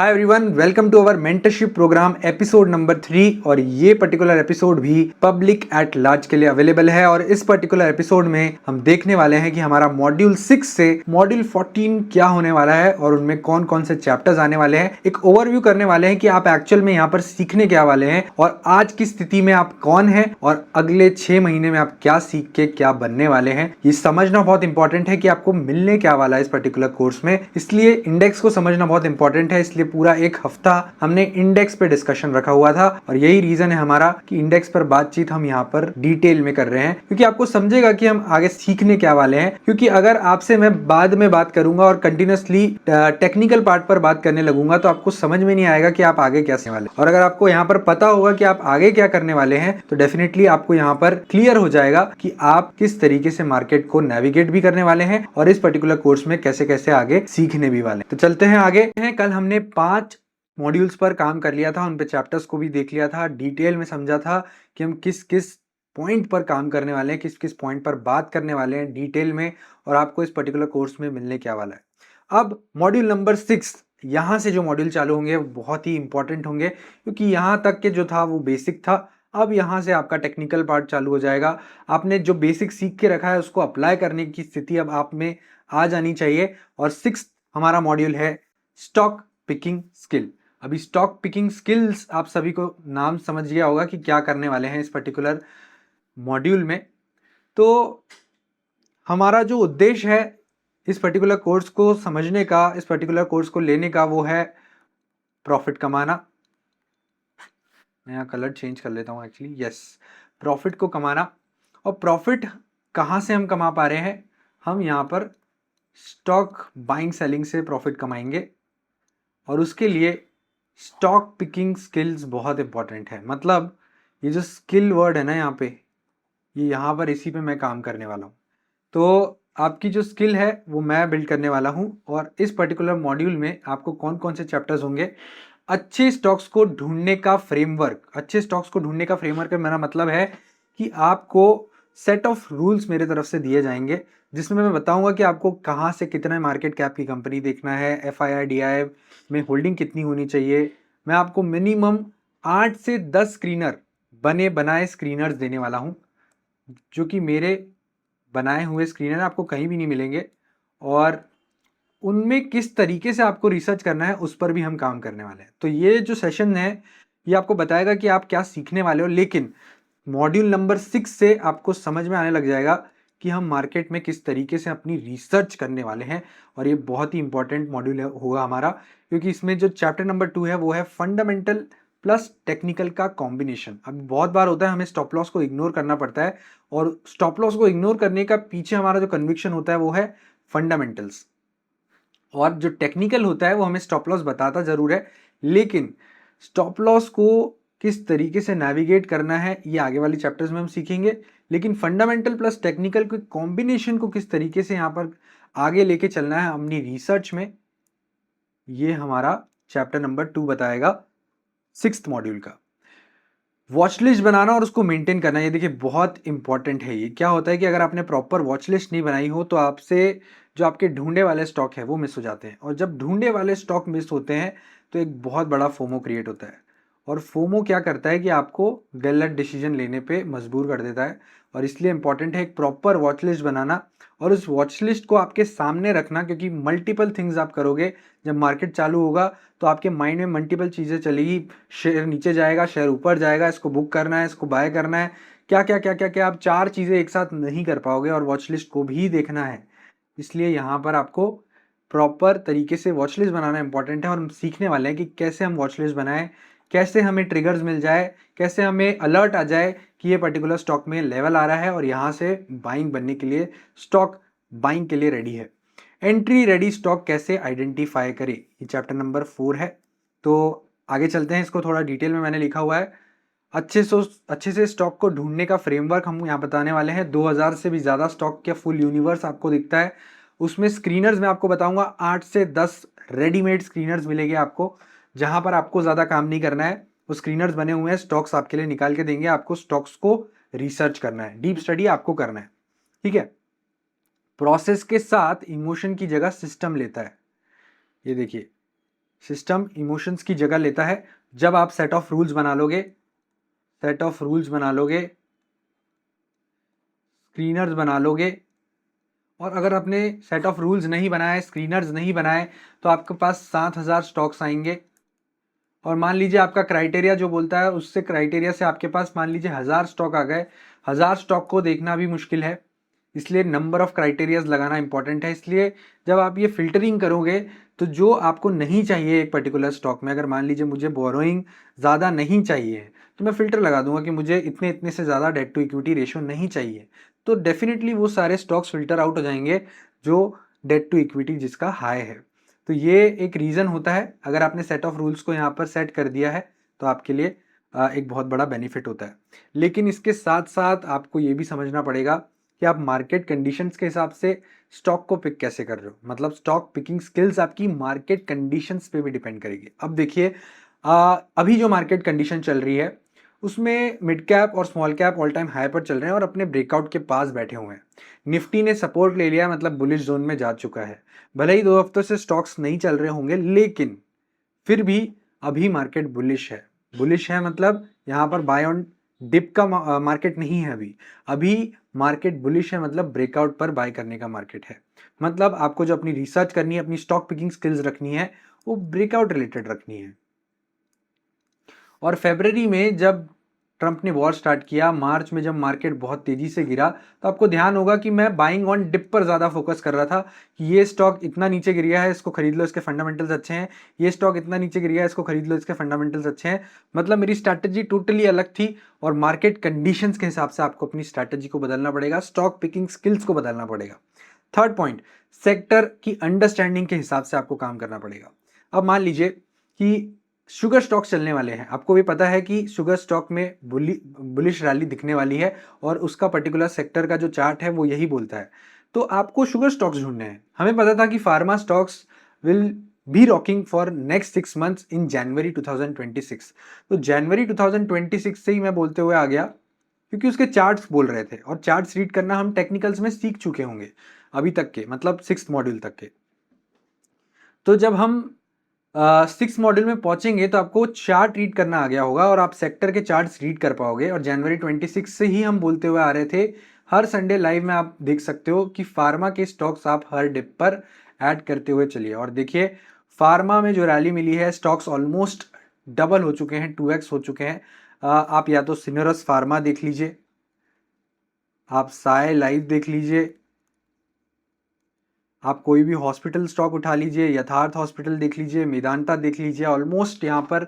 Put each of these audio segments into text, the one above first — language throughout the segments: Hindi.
Hi everyone, welcome to our mentorship program episode number 3। और ये पर्टिकुलर एपिसोड भी पब्लिक एट लार्ज के लिए अवेलेबल है। और इस पर्टिकुलर एपिसोड में हम देखने वाले हैं कि हमारा मॉड्यूल 6 से मॉड्यूल 14 क्या होने वाला है और उनमें कौन कौन से चैप्टर्स आने वाले हैं। एक ओवरव्यू करने वाले हैं कि आप एक्चुअल में यहाँ पर सीखने क्या वाले हैं और आज की स्थिति में आप कौन हैं और अगले 6 महीने में आप क्या सीख के क्या बनने वाले हैं। ये समझना बहुत इंपॉर्टेंट है कि आपको मिलने क्या वाला है इस पर्टिकुलर कोर्स में। इसलिए इंडेक्स को समझना बहुत इंपॉर्टेंट है। इसलिए पूरा एक हफ्ता हमने इंडेक्स पे डिस्कशन रखा हुआ था और यही रीजन है हमारा कि इंडेक्स पर बातचीत हम यहाँ पर डिटेल में कर रहे हैं, क्योंकि आपको समझेगा कि हम आगे सीखने क्या वाले हैं। क्योंकि अगर आपसे मैं बाद में बात करूंगा और कंटिन्यूसली टेक्निकल पार्ट पर बात करने लगूंगा तो आपको समझ में नहीं आएगा कि आप आगे क्या सीखने वाले हैं। और अगर आपको यहाँ पर पता होगा कि आप आगे क्या करने वाले हैं तो डेफिनेटली आपको यहाँ पर क्लियर हो जाएगा कि आप किस तरीके से मार्केट को नेविगेट भी करने वाले हैं और इस पर्टिकुलर कोर्स में कैसे कैसे आगे सीखने भी वाले हैं। तो चलते हैं आगे। कल हमने 5 मॉड्यूल्स पर काम कर लिया था, उन पे चैप्टर्स को भी देख लिया था, डिटेल में समझा था कि हम किस किस पॉइंट पर काम करने वाले हैं, किस किस पॉइंट पर बात करने वाले हैं डिटेल में और आपको इस पर्टिकुलर कोर्स में मिलने क्या वाला है। अब मॉड्यूल नंबर 6, यहाँ से जो मॉड्यूल चालू होंगे बहुत ही इंपॉर्टेंट होंगे, क्योंकि यहाँ तक के जो था वो बेसिक था। अब यहाँ से आपका टेक्निकल पार्ट चालू हो जाएगा। आपने जो बेसिक सीख के रखा है उसको अप्लाई करने की स्थिति अब आप में आ जानी चाहिए। और 6 हमारा मॉड्यूल है स्टॉक पिकिंग स्किल। अभी स्टॉक पिकिंग स्किल्स आप सभी को नाम समझ गया होगा कि क्या करने वाले हैं इस पर्टिकुलर मॉड्यूल में। तो हमारा जो उद्देश्य है इस पर्टिकुलर कोर्स को समझने का, इस पर्टिकुलर कोर्स को लेने का, वो है प्रॉफिट कमाना। मैं यहाँ कलर चेंज कर लेता हूँ एक्चुअली। यस, प्रॉफिट को कमाना। और प्रॉफिट कहाँ से हम कमा पा रहे हैं? हम यहाँ पर स्टॉक बाइंग सेलिंग से प्रॉफिट कमाएंगे और उसके लिए स्टॉक पिकिंग स्किल्स बहुत इंपॉर्टेंट है। मतलब ये जो स्किल वर्ड है ना यहाँ पे, ये यहाँ पर इसी पे मैं काम करने वाला हूँ। तो आपकी जो स्किल है वो मैं बिल्ड करने वाला हूँ। और इस पर्टिकुलर मॉड्यूल में आपको कौन कौन से चैप्टर्स होंगे? अच्छे स्टॉक्स को ढूंढने का फ्रेमवर्क। अच्छे स्टॉक्स को ढूंढने का फ्रेमवर्क मेरा मतलब है कि आपको सेट ऑफ रूल्स मेरे तरफ से दिए जाएंगे, जिसमें मैं बताऊंगा कि आपको कहाँ से कितने मार्केट कैप की कंपनी देखना है, FII DI में होल्डिंग कितनी होनी चाहिए। मैं आपको मिनिमम 8 से 10 स्क्रीनर, बने बनाए स्क्रीनर्स देने वाला हूँ, जो कि मेरे बनाए हुए स्क्रीनर आपको कहीं भी नहीं मिलेंगे। और उनमें किस तरीके से आपको रिसर्च करना है उस पर भी हम काम करने वाले हैं। तो ये जो सेशन है ये आपको बताएगा कि आप क्या सीखने वाले हो। लेकिन मॉड्यूल नंबर 6 से आपको समझ में आने लग जाएगा कि हम मार्केट में किस तरीके से अपनी रिसर्च करने वाले हैं। और ये बहुत ही इंपॉर्टेंट मॉड्यूल होगा हमारा, क्योंकि इसमें जो चैप्टर नंबर 2 है वो है फंडामेंटल प्लस टेक्निकल का कॉम्बिनेशन। अब बहुत बार होता है हमें स्टॉप लॉस को इग्नोर करना पड़ता है, और स्टॉप लॉस को इग्नोर करने का पीछे हमारा जो कन्विक्शन होता है वो है फंडामेंटल्स। और जो टेक्निकल होता है वो हमें स्टॉप लॉस बताता जरूर है, लेकिन स्टॉप लॉस को किस तरीके से नेविगेट करना है ये आगे वाली चैप्टर्स में हम सीखेंगे। लेकिन फंडामेंटल प्लस टेक्निकल के कॉम्बिनेशन को किस तरीके से यहाँ पर आगे लेके चलना है अपनी रिसर्च में, ये हमारा चैप्टर नंबर 2 बताएगा 6th मॉड्यूल का। वॉच लिस्ट बनाना और उसको मेंटेन करना, ये देखिए बहुत इंपॉर्टेंट है। ये क्या होता है कि अगर आपने प्रॉपर वॉच लिस्ट नहीं बनाई हो तो आपसे जो आपके ढूंढे वाले स्टॉक है वो मिस हो जाते हैं। और जब ढूंढे वाले स्टॉक मिस होते हैं तो एक बहुत बड़ा फोमो क्रिएट होता है। और फोमो क्या करता है कि आपको गलत डिसीजन लेने पे मजबूर कर देता है। और इसलिए इंपॉर्टेंट है एक प्रॉपर वॉच लिस्ट बनाना और उस वॉच लिस्ट को आपके सामने रखना, क्योंकि मल्टीपल थिंग्स आप करोगे। जब मार्केट चालू होगा तो आपके माइंड में मल्टीपल चीज़ें चलेगी। शेयर नीचे जाएगा, शेयर ऊपर जाएगा, इसको बुक करना है, इसको बाय करना है, क्या क्या क्या क्या क्या, आप 4 चीज़ें एक साथ नहीं कर पाओगे और वॉच लिस्ट को भी देखना है। इसलिए यहाँ पर आपको प्रॉपर तरीके से वॉच लिस्ट बनाना इंपॉर्टेंट है। और हम सीखने वाले हैं कि कैसे हम वॉच लिस्ट बनाएं, कैसे हमें ट्रिगर्स मिल जाए, कैसे हमें अलर्ट आ जाए कि ये पर्टिकुलर स्टॉक में लेवल आ रहा है और यहाँ से बाइंग बनने के लिए, स्टॉक बाइंग के लिए रेडी है। एंट्री रेडी स्टॉक कैसे आइडेंटिफाई करें, ये चैप्टर नंबर 4 है। तो आगे चलते हैं, इसको थोड़ा डिटेल में मैंने लिखा हुआ है। अच्छे से स्टॉक को ढूंढने का फ्रेमवर्क हम यहाँ बताने वाले हैं। 2000 से भी ज़्यादा स्टॉक का फुल यूनिवर्स आपको दिखता है। उसमें स्क्रीनर्स मैं आपको बताऊंगा 8 से 10 रेडीमेड स्क्रीनर्स मिलेंगे आपको, जहां पर आपको ज़्यादा काम नहीं करना है। वो स्क्रीनर्स बने हुए हैं, स्टॉक्स आपके लिए निकाल के देंगे, आपको स्टॉक्स को रिसर्च करना है, डीप स्टडी आपको करना है। ठीक है, प्रोसेस के साथ इमोशन की जगह सिस्टम लेता है। ये देखिए, सिस्टम इमोशंस की जगह लेता है। जब आप सेट ऑफ रूल्स बना लोगे, स्क्रीनर्स बना लोगे, और अगर आपने सेट ऑफ रूल्स नहीं बनाए, स्क्रीनर्स नहीं बनाए, तो आपके पास 7,000 स्टॉक्स आएंगे। और मान लीजिए आपका क्राइटेरिया जो बोलता है, उससे क्राइटेरिया से आपके पास मान लीजिए 1,000 स्टॉक आ गए। 1,000 स्टॉक को देखना भी मुश्किल है, इसलिए नंबर ऑफ क्राइटेरियाज लगाना इंपॉर्टेंट है। इसलिए जब आप ये फिल्टरिंग करोगे, तो जो आपको नहीं चाहिए एक पर्टिकुलर स्टॉक में, अगर मान लीजिए मुझे बोरोइंग ज़्यादा नहीं चाहिए, तो मैं फिल्टर लगा दूंगा कि मुझे इतने इतने से ज़्यादा डेट टू इक्विटी रेशियो नहीं चाहिए, तो डेफिनेटली वो सारे स्टॉक्स फिल्टर आउट हो जाएंगे जो डेट टू इक्विटी जिसका हाई है। तो ये एक रीज़न होता है। अगर आपने सेट ऑफ रूल्स को यहाँ पर सेट कर दिया है, तो आपके लिए एक बहुत बड़ा बेनिफिट होता है। लेकिन इसके साथ साथ आपको ये भी समझना पड़ेगा कि आप मार्केट कंडीशंस के हिसाब से स्टॉक को पिक कैसे कर रहे हो। मतलब स्टॉक पिकिंग स्किल्स आपकी मार्केट कंडीशंस पे भी डिपेंड करेगी। अब देखिए, अभी जो मार्केट कंडीशन चल रही है, उसमें मिड कैप और small cap all time high पर चल रहे हैं और अपने ब्रेकआउट के पास बैठे हुए हैं। निफ्टी ने सपोर्ट ले लिया, मतलब बुलिश जोन में जा चुका है। भले ही 2 हफ्तों से स्टॉक्स नहीं चल रहे होंगे, लेकिन फिर भी अभी मार्केट बुलिश है। बुलिश है मतलब यहाँ पर बाय ऑन डिप का मार्केट नहीं है। अभी मार्केट बुलिश है, मतलब ब्रेकआउट पर बाय करने का मार्केट है। मतलब आपको जो अपनी रिसर्च करनी है, अपनी स्टॉक पिकिंग स्किल्स रखनी है, वो ब्रेकआउट रिलेटेड रखनी है। और फरवरी में जब ट्रंप ने वॉर स्टार्ट किया, मार्च में जब मार्केट बहुत तेजी से गिरा, तो आपको ध्यान होगा कि मैं बाइंग ऑन डिप पर ज़्यादा फोकस कर रहा था कि ये स्टॉक इतना नीचे गिर गया है, इसको खरीद लो, इसके फंडामेंटल्स अच्छे हैं। ये स्टॉक इतना नीचे गिर गया है, इसको खरीद लो, इसके फंडामेंटल्स अच्छे हैं। मतलब मेरी स्ट्रैटेजी टोटली अलग थी। और मार्केट कंडीशंस के हिसाब से आपको अपनी स्ट्रैटेजी को बदलना पड़ेगा, स्टॉक पिकिंग स्किल्स को बदलना पड़ेगा। थर्ड पॉइंट, सेक्टर की अंडरस्टैंडिंग के हिसाब से आपको काम करना पड़ेगा। अब मान लीजिए कि शुगर स्टॉक चलने वाले हैं, आपको भी पता है कि शुगर स्टॉक में बुलिश रैली दिखने वाली है, और उसका पर्टिकुलर सेक्टर का जो चार्ट है वो यही बोलता है। तो आपको शुगर स्टॉक्स ढूंढने हैं। हमें पता था कि pharma stocks will be rocking for next 6 months in January 2026। तो जनवरी 2026 से ही मैं बोलते हुए आ गया, क्योंकि उसके चार्ट्स बोल रहे थे, और चार्ट्स रीड करना हम टेक्निकल्स में सीख चुके होंगे अभी तक के, मतलब 6th मॉड्यूल तक के। तो जब हम 6th मॉड्यूल में पहुंचेंगे, तो आपको चार्ट रीड करना आ गया होगा, और आप सेक्टर के चार्ट्स रीड कर पाओगे। और जनवरी 26 से ही हम बोलते हुए आ रहे थे, हर संडे लाइव में आप देख सकते हो कि फार्मा के स्टॉक्स आप हर डिप पर ऐड करते हुए चलिए। और देखिए, फार्मा में जो रैली मिली है, स्टॉक्स ऑलमोस्ट डबल हो चुके हैं, 2x हो चुके हैं। आप या तो सिनोरस फार्मा देख लीजिए, आप साय लाइव देख लीजिए, आप कोई भी हॉस्पिटल स्टॉक उठा लीजिए, यथार्थ हॉस्पिटल देख लीजिए, मेदांता देख लीजिए, ऑलमोस्ट यहाँ पर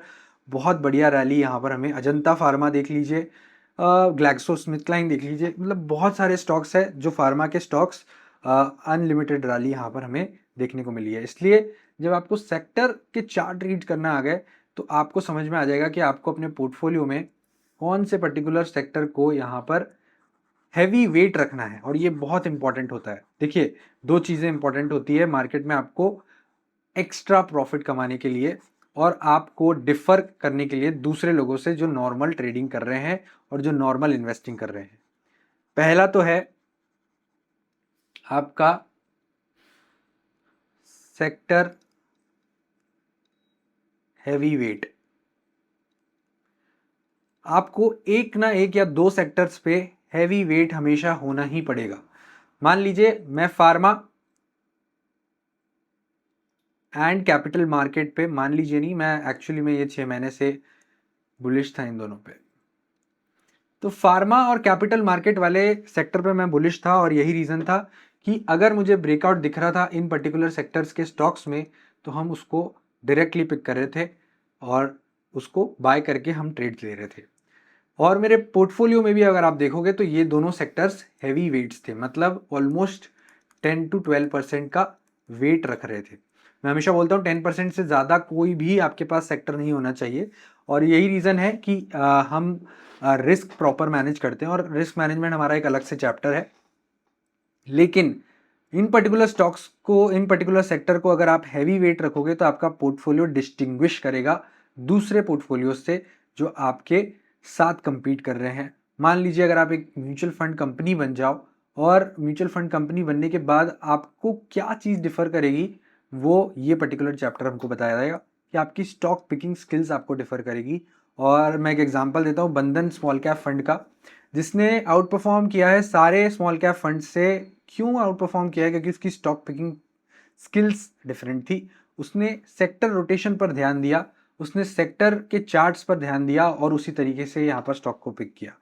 बहुत बढ़िया रैली यहाँ पर हमें, अजंता फार्मा देख लीजिए, ग्लैक्सो स्मिथ क्लाइन देख लीजिए। मतलब बहुत सारे स्टॉक्स है जो फार्मा के स्टॉक्स, अनलिमिटेड रैली यहाँ पर हमें देखने को मिली है। इसलिए जब आपको सेक्टर के चार्ट रीड करना आ गए, तो आपको समझ में आ जाएगा कि आपको अपने पोर्टफोलियो में कौन से पर्टिकुलर सेक्टर को यहाँ पर हैवी वेट रखना है। और ये बहुत इंपॉर्टेंट होता है। देखिए, 2 चीज़ें इंपॉर्टेंट होती है मार्केट में आपको एक्स्ट्रा प्रॉफिट कमाने के लिए, और आपको डिफर करने के लिए दूसरे लोगों से जो नॉर्मल ट्रेडिंग कर रहे हैं और जो नॉर्मल इन्वेस्टिंग कर रहे हैं। पहला तो है आपका सेक्टर हैवी वेट। आपको एक ना एक या 2 सेक्टर्स पे हैवी वेट हमेशा होना ही पड़ेगा। मान लीजिए मैं फार्मा एंड कैपिटल मार्केट पे, मान लीजिए नहीं, मैं एक्चुअली में ये 6 महीने से बुलिश था इन दोनों पे। तो फार्मा और कैपिटल मार्केट वाले सेक्टर पे मैं बुलिश था, और यही रीज़न था कि अगर मुझे ब्रेकआउट दिख रहा था इन पर्टिकुलर सेक्टर्स के स्टॉक्स में, तो हम उसको डायरेक्टली पिक कर रहे थे और उसको बाय करके हम ट्रेड ले रहे थे। और मेरे पोर्टफोलियो में भी अगर आप देखोगे, तो ये दोनों सेक्टर्स हैवी वेट्स थे, मतलब ऑलमोस्ट 10 to 12% का वेट रख रहे थे। मैं हमेशा बोलता हूँ 10% से ज़्यादा कोई भी आपके पास सेक्टर नहीं होना चाहिए। और यही रीज़न है कि हम रिस्क प्रॉपर मैनेज करते हैं, और रिस्क मैनेजमेंट हमारा एक अलग से चैप्टर है। लेकिन इन पर्टिकुलर स्टॉक्स को, इन पर्टिकुलर सेक्टर को अगर आप हैवी वेट रखोगे, तो आपका पोर्टफोलियो डिस्टिंग्विश करेगा दूसरे पोर्टफोलियो से जो आपके साथ compete कर रहे हैं। मान लीजिए अगर आप एक म्यूचुअल फंड कंपनी बन जाओ, और म्यूचुअल फंड कंपनी बनने के बाद आपको क्या चीज़ डिफर करेगी, वो ये पर्टिकुलर चैप्टर हमको बताया जाएगा कि आपकी स्टॉक पिकिंग स्किल्स आपको डिफर करेगी। और मैं एक एग्जांपल देता हूँ बंधन स्मॉल कैप फंड का, जिसने आउट परफॉर्म किया है सारे स्मॉल कैप फंड से। क्यों आउट परफॉर्म किया है? क्योंकि उसकी स्टॉक पिकिंग स्किल्स डिफरेंट थी। उसने सेक्टर रोटेशन पर ध्यान दिया, उसने सेक्टर के चार्ट्स पर ध्यान दिया और उसी तरीके से यहाँ पर स्टॉक को पिक किया।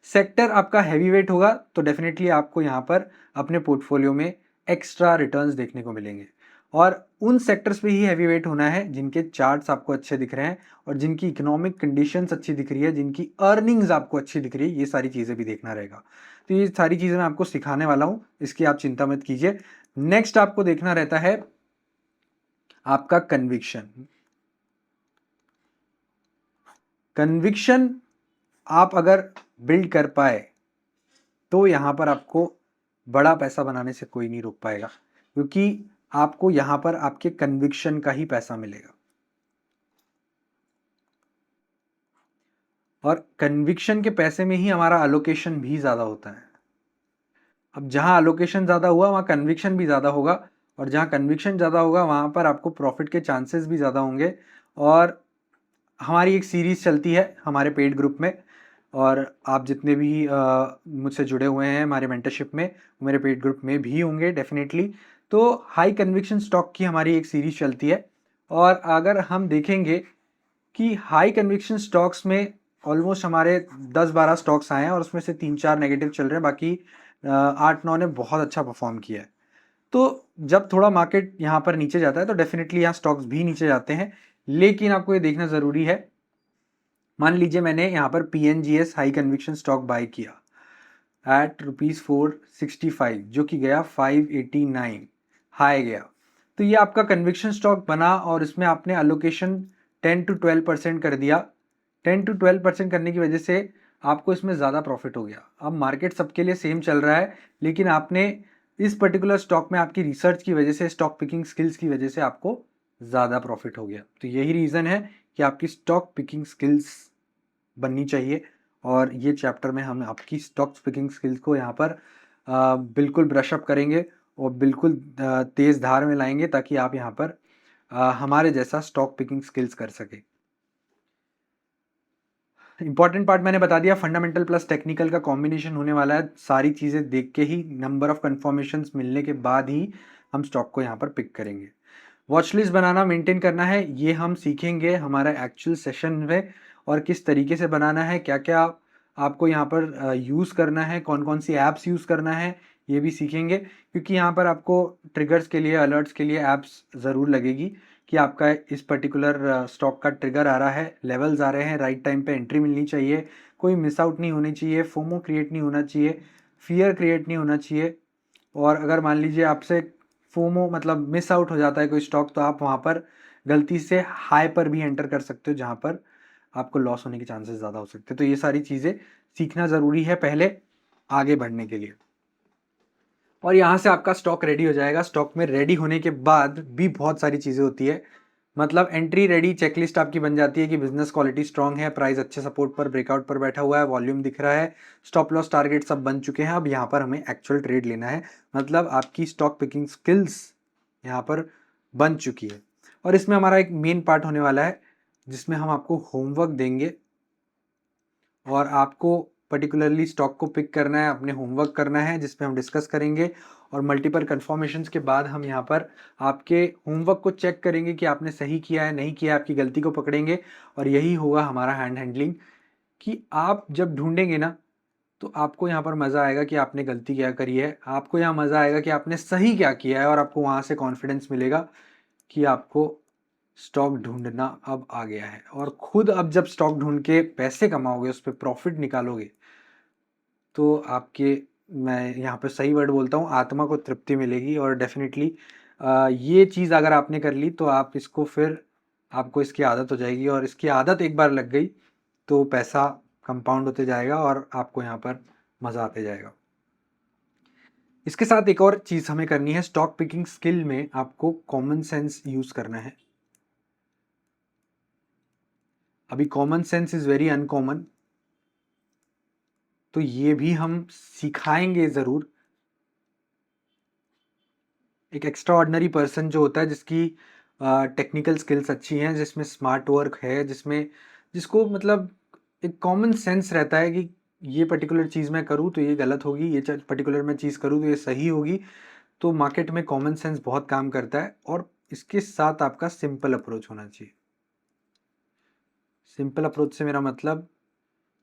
सेक्टर आपका हैवी वेट होगा तो डेफिनेटली आपको यहाँ पर अपने पोर्टफोलियो में एक्स्ट्रा रिटर्न्स देखने को मिलेंगे, और उन सेक्टर्स पे ही हैवी वेट होना है जिनके चार्ट्स आपको अच्छे दिख रहे हैं और जिनकी इकोनॉमिक कंडीशंस अच्छी दिख रही है, जिनकी अर्निंग्स आपको अच्छी दिख रही है। ये सारी चीज़ें भी देखना रहेगा। तो ये सारी चीज़ें मैं आपको सिखाने वाला हूँ, इसकी आप चिंता मत कीजिए। नेक्स्ट आपको देखना रहता है आपका कन्विक्शन। कन्विक्शन आप अगर बिल्ड कर पाए तो यहाँ पर आपको बड़ा पैसा बनाने से कोई नहीं रोक पाएगा, क्योंकि आपको यहाँ पर आपके कन्विक्शन का ही पैसा मिलेगा। और कन्विक्शन के पैसे में ही हमारा अलोकेशन भी ज़्यादा होता है। अब जहाँ अलोकेशन ज़्यादा हुआ वहाँ कन्विक्शन भी ज़्यादा होगा, और जहाँ कन्विक्शन ज़्यादा होगा वहाँ पर आपको प्रॉफिट के चांसेस भी ज़्यादा होंगे। और हमारी एक सीरीज़ चलती है हमारे पेड ग्रुप में, और आप जितने भी मुझसे जुड़े हुए हैं हमारे मेंटरशिप में, मेरे पेड ग्रुप में भी होंगे डेफिनेटली। तो हाई कन्विक्शन स्टॉक की हमारी एक सीरीज़ चलती है, और अगर हम देखेंगे कि हाई कन्विक्शन स्टॉक्स में ऑलमोस्ट हमारे 10-12 स्टॉक्स आए हैं और उसमें से 3-4 नेगेटिव चल रहे हैं, बाकी 8-9 ने बहुत अच्छा परफॉर्म किया है। तो जब थोड़ा मार्केट यहाँ पर नीचे जाता है तो डेफिनेटली यहाँ स्टॉक्स भी नीचे जाते हैं, लेकिन आपको ये देखना ज़रूरी है। मान लीजिए मैंने यहाँ पर PNGS high conviction stock buy किया एट ₹465, जो कि गया 589, हाई गया। तो ये आपका कन्विक्शन स्टॉक बना और इसमें आपने अलोकेशन 10-12% कर दिया। 10-12% करने की वजह से आपको इसमें ज़्यादा प्रॉफिट हो गया। अब मार्केट सबके लिए सेम चल रहा है, लेकिन आपने इस पर्टिकुलर स्टॉक में आपकी रिसर्च की वजह से, स्टॉक पिकिंग स्किल्स की वजह से आपको ज़्यादा प्रॉफिट हो गया। तो यही रीज़न है कि आपकी स्टॉक पिकिंग स्किल्स बननी चाहिए, और ये चैप्टर में हम आपकी स्टॉक पिकिंग स्किल्स को यहाँ पर बिल्कुल ब्रशअप करेंगे और बिल्कुल तेज़ धार में लाएंगे, ताकि आप यहाँ पर हमारे जैसा स्टॉक पिकिंग स्किल्स कर सके। इंपॉर्टेंट पार्ट मैंने बता दिया, फंडामेंटल प्लस टेक्निकल का कॉम्बिनेशन होने वाला है। सारी चीज़ें देख के ही, नंबर ऑफ कन्फर्मेशंस मिलने के बाद ही हम स्टॉक को यहाँ पर पिक करेंगे। वॉच लिस्ट बनाना, मेंटेन करना है, ये हम सीखेंगे हमारा एक्चुअल सेशन में, और किस तरीके से बनाना है, क्या क्या आपको यहाँ पर यूज़ करना है, कौन कौन सी ऐप्स यूज़ करना है, ये भी सीखेंगे। क्योंकि यहाँ पर आपको ट्रिगर्स के लिए, अलर्ट्स के लिए ऐप्स ज़रूर लगेगी कि आपका इस पर्टिकुलर स्टॉक का ट्रिगर आ रहा है, लेवल्स आ रहे हैं, राइट टाइम पे एंट्री मिलनी चाहिए, कोई मिस आउट नहीं होनी चाहिए, फोमो क्रिएट नहीं होना चाहिए, फियर क्रिएट नहीं होना चाहिए। और अगर मान लीजिए आपसे फोमो मतलब मिस आउट हो जाता है कोई स्टॉक, तो आप वहाँ पर गलती से हाई पर भी एंटर कर सकते हो, जहाँ पर आपको लॉस होने के चांसेस ज़्यादा हो सकते हैं। तो ये सारी चीज़ें सीखना ज़रूरी है पहले आगे बढ़ने के लिए। और यहाँ से आपका स्टॉक रेडी हो जाएगा। स्टॉक में रेडी होने के बाद भी बहुत सारी चीज़ें होती है, मतलब एंट्री रेडी चेकलिस्ट आपकी बन जाती है कि बिजनेस क्वालिटी स्ट्रांग है, प्राइस अच्छे सपोर्ट पर, ब्रेकआउट पर बैठा हुआ है, वॉल्यूम दिख रहा है, स्टॉप लॉस टारगेट सब बन चुके हैं। अब यहाँ पर हमें एक्चुअल ट्रेड लेना है, मतलब आपकी स्टॉक पिकिंग स्किल्स यहाँ पर बन चुकी है। और इसमें हमारा एक मेन पार्ट होने वाला है, जिसमें हम आपको होमवर्क देंगे, और आपको पर्टिकुलरली स्टॉक को पिक करना है, अपने होमवर्क करना है, जिसमें हम डिस्कस करेंगे। और मल्टीपल कन्फर्मेशंस के बाद हम यहाँ पर आपके होमवर्क को चेक करेंगे कि आपने सही किया है, नहीं किया, आपकी गलती को पकड़ेंगे। और यही होगा हमारा हैंड हैंडलिंग, कि आप जब ढूंढेंगे ना, तो आपको यहाँ पर मज़ा आएगा कि आपने गलती क्या करी है, आपको यहाँ मज़ा आएगा कि आपने सही क्या किया है, और आपको वहाँ से कॉन्फिडेंस मिलेगा कि आपको स्टॉक ढूंढना अब आ गया है। और खुद अब जब स्टॉक ढूंढ के पैसे कमाओगे, उस पर प्रॉफिट निकालोगे, तो आपके, मैं यहाँ पे सही वर्ड बोलता हूँ, आत्मा को तृप्ति मिलेगी। और डेफिनेटली ये चीज़ अगर आपने कर ली तो आप इसको फिर, आपको इसकी आदत हो जाएगी, और इसकी आदत एक बार लग गई तो पैसा कंपाउंड होते जाएगा और आपको यहाँ पर मज़ा आते जाएगा। इसके साथ एक और चीज़ हमें करनी है, स्टॉक पिकिंग स्किल में आपको कॉमन सेंस यूज़ करना है। अभी common sense is very uncommon, तो ये भी हम सिखाएंगे ज़रूर। एक एक्स्ट्रा ऑर्डिनरी पर्सन जो होता है, जिसकी टेक्निकल स्किल्स अच्छी हैं, जिसमें स्मार्ट वर्क है, जिसको मतलब एक कॉमन सेंस रहता है कि ये पर्टिकुलर चीज़ मैं करूँ तो ये गलत होगी, ये पर्टिकुलर मैं चीज़ करूँ तो ये सही होगी। तो मार्केट में कॉमन सेंस बहुत काम करता है, और इसके साथ आपका सिंपल अप्रोच होना चाहिए। सिंपल अप्रोच से मेरा मतलब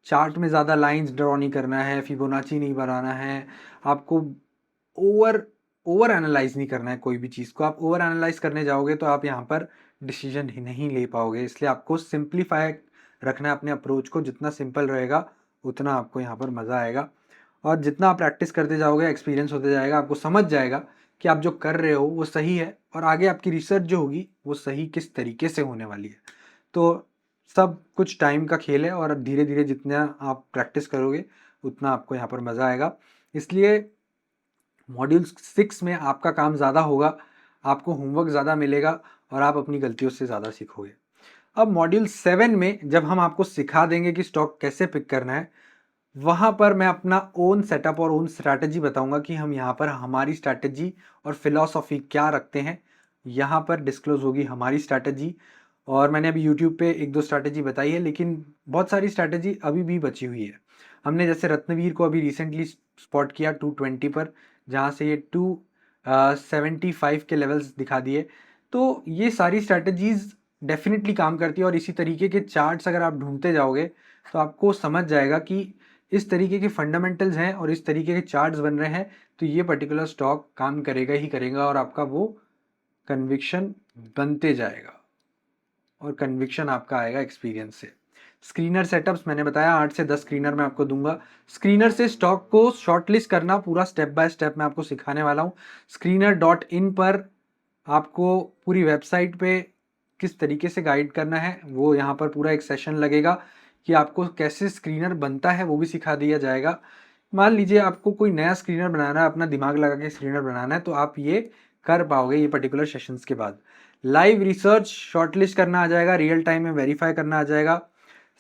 चार्ट में ज़्यादा लाइंस ड्रॉ नहीं करना है, फिबोनाची नहीं बनाना है, आपको ओवर ओवर एनालाइज नहीं करना है कोई भी चीज़ को। आप ओवर एनालाइज करने जाओगे तो आप यहाँ पर डिसीजन ही नहीं ले पाओगे। इसलिए आपको सिंप्लीफाई रखना है अपने अप्रोच को। जितना सिंपल रहेगा उतना आपको यहाँ पर मज़ा आएगा, और जितना आप प्रैक्टिस करते जाओगे एक्सपीरियंस होते जाएगा, आपको समझ जाएगा कि आप जो कर रहे हो वो सही है, और आगे आपकी रिसर्च जो होगी वो सही किस तरीके से होने वाली है। तो सब कुछ टाइम का खेल है, और धीरे धीरे जितना आप प्रैक्टिस करोगे उतना आपको यहाँ पर मज़ा आएगा। इसलिए मॉड्यूल 6 में आपका काम ज़्यादा होगा, आपको होमवर्क ज़्यादा मिलेगा, और आप अपनी गलतियों से ज़्यादा सीखोगे। अब मॉड्यूल 7 में जब हम आपको सिखा देंगे कि स्टॉक कैसे पिक करना है, वहाँ पर मैं अपना ओन सेटअप और ओन स्ट्रैटेजी बताऊंगा कि हम यहाँ पर हमारी स्ट्रैटेजी और फिलॉसफी क्या रखते हैं। यहाँ पर डिस्क्लोज होगी हमारी स्ट्रैटेजी, और मैंने अभी यूट्यूब पे एक दो स्ट्रैटेजी बताई है, लेकिन बहुत सारी स्ट्रैटेजी अभी भी बची हुई है। हमने जैसे रत्नवीर को अभी रिसेंटली स्पॉट किया 220 पर, जहाँ से ये 275 के लेवल्स दिखा दिए। तो ये सारी स्ट्रैटेजीज डेफिनेटली काम करती है, और इसी तरीके के चार्ट्स अगर आप ढूंढते जाओगे तो आपको समझ जाएगा कि इस तरीके के फंडामेंटल्स हैं और इस तरीके के चार्ट्स बन रहे हैं, तो ये पर्टिकुलर स्टॉक काम करेगा ही करेगा, और आपका वो कन्विक्शन बनते जाएगा, और कन्विक्शन आपका आएगा एक्सपीरियंस से। स्क्रीनर सेटअप्स मैंने बताया 8 से 10 स्क्रीनर मैं आपको दूंगा। स्क्रीनर से स्टॉक को शॉर्टलिस्ट करना पूरा स्टेप बाय स्टेप मैं आपको सिखाने वाला हूँ। screener.in पर आपको पूरी वेबसाइट पे किस तरीके से गाइड करना है वो यहाँ पर पूरा एक सेशन लगेगा, कि आपको कैसे स्क्रीनर बनता है वो भी सिखा दिया जाएगा। मान लीजिए आपको कोई नया स्क्रीनर बनाना है, अपना दिमाग लगा के स्क्रीनर बनाना है, तो आप ये कर पाओगे ये पर्टिकुलर सेशंस के बाद। लाइव रिसर्च शॉर्टलिस्ट करना आ जाएगा, रियल टाइम में वेरीफाई करना आ जाएगा।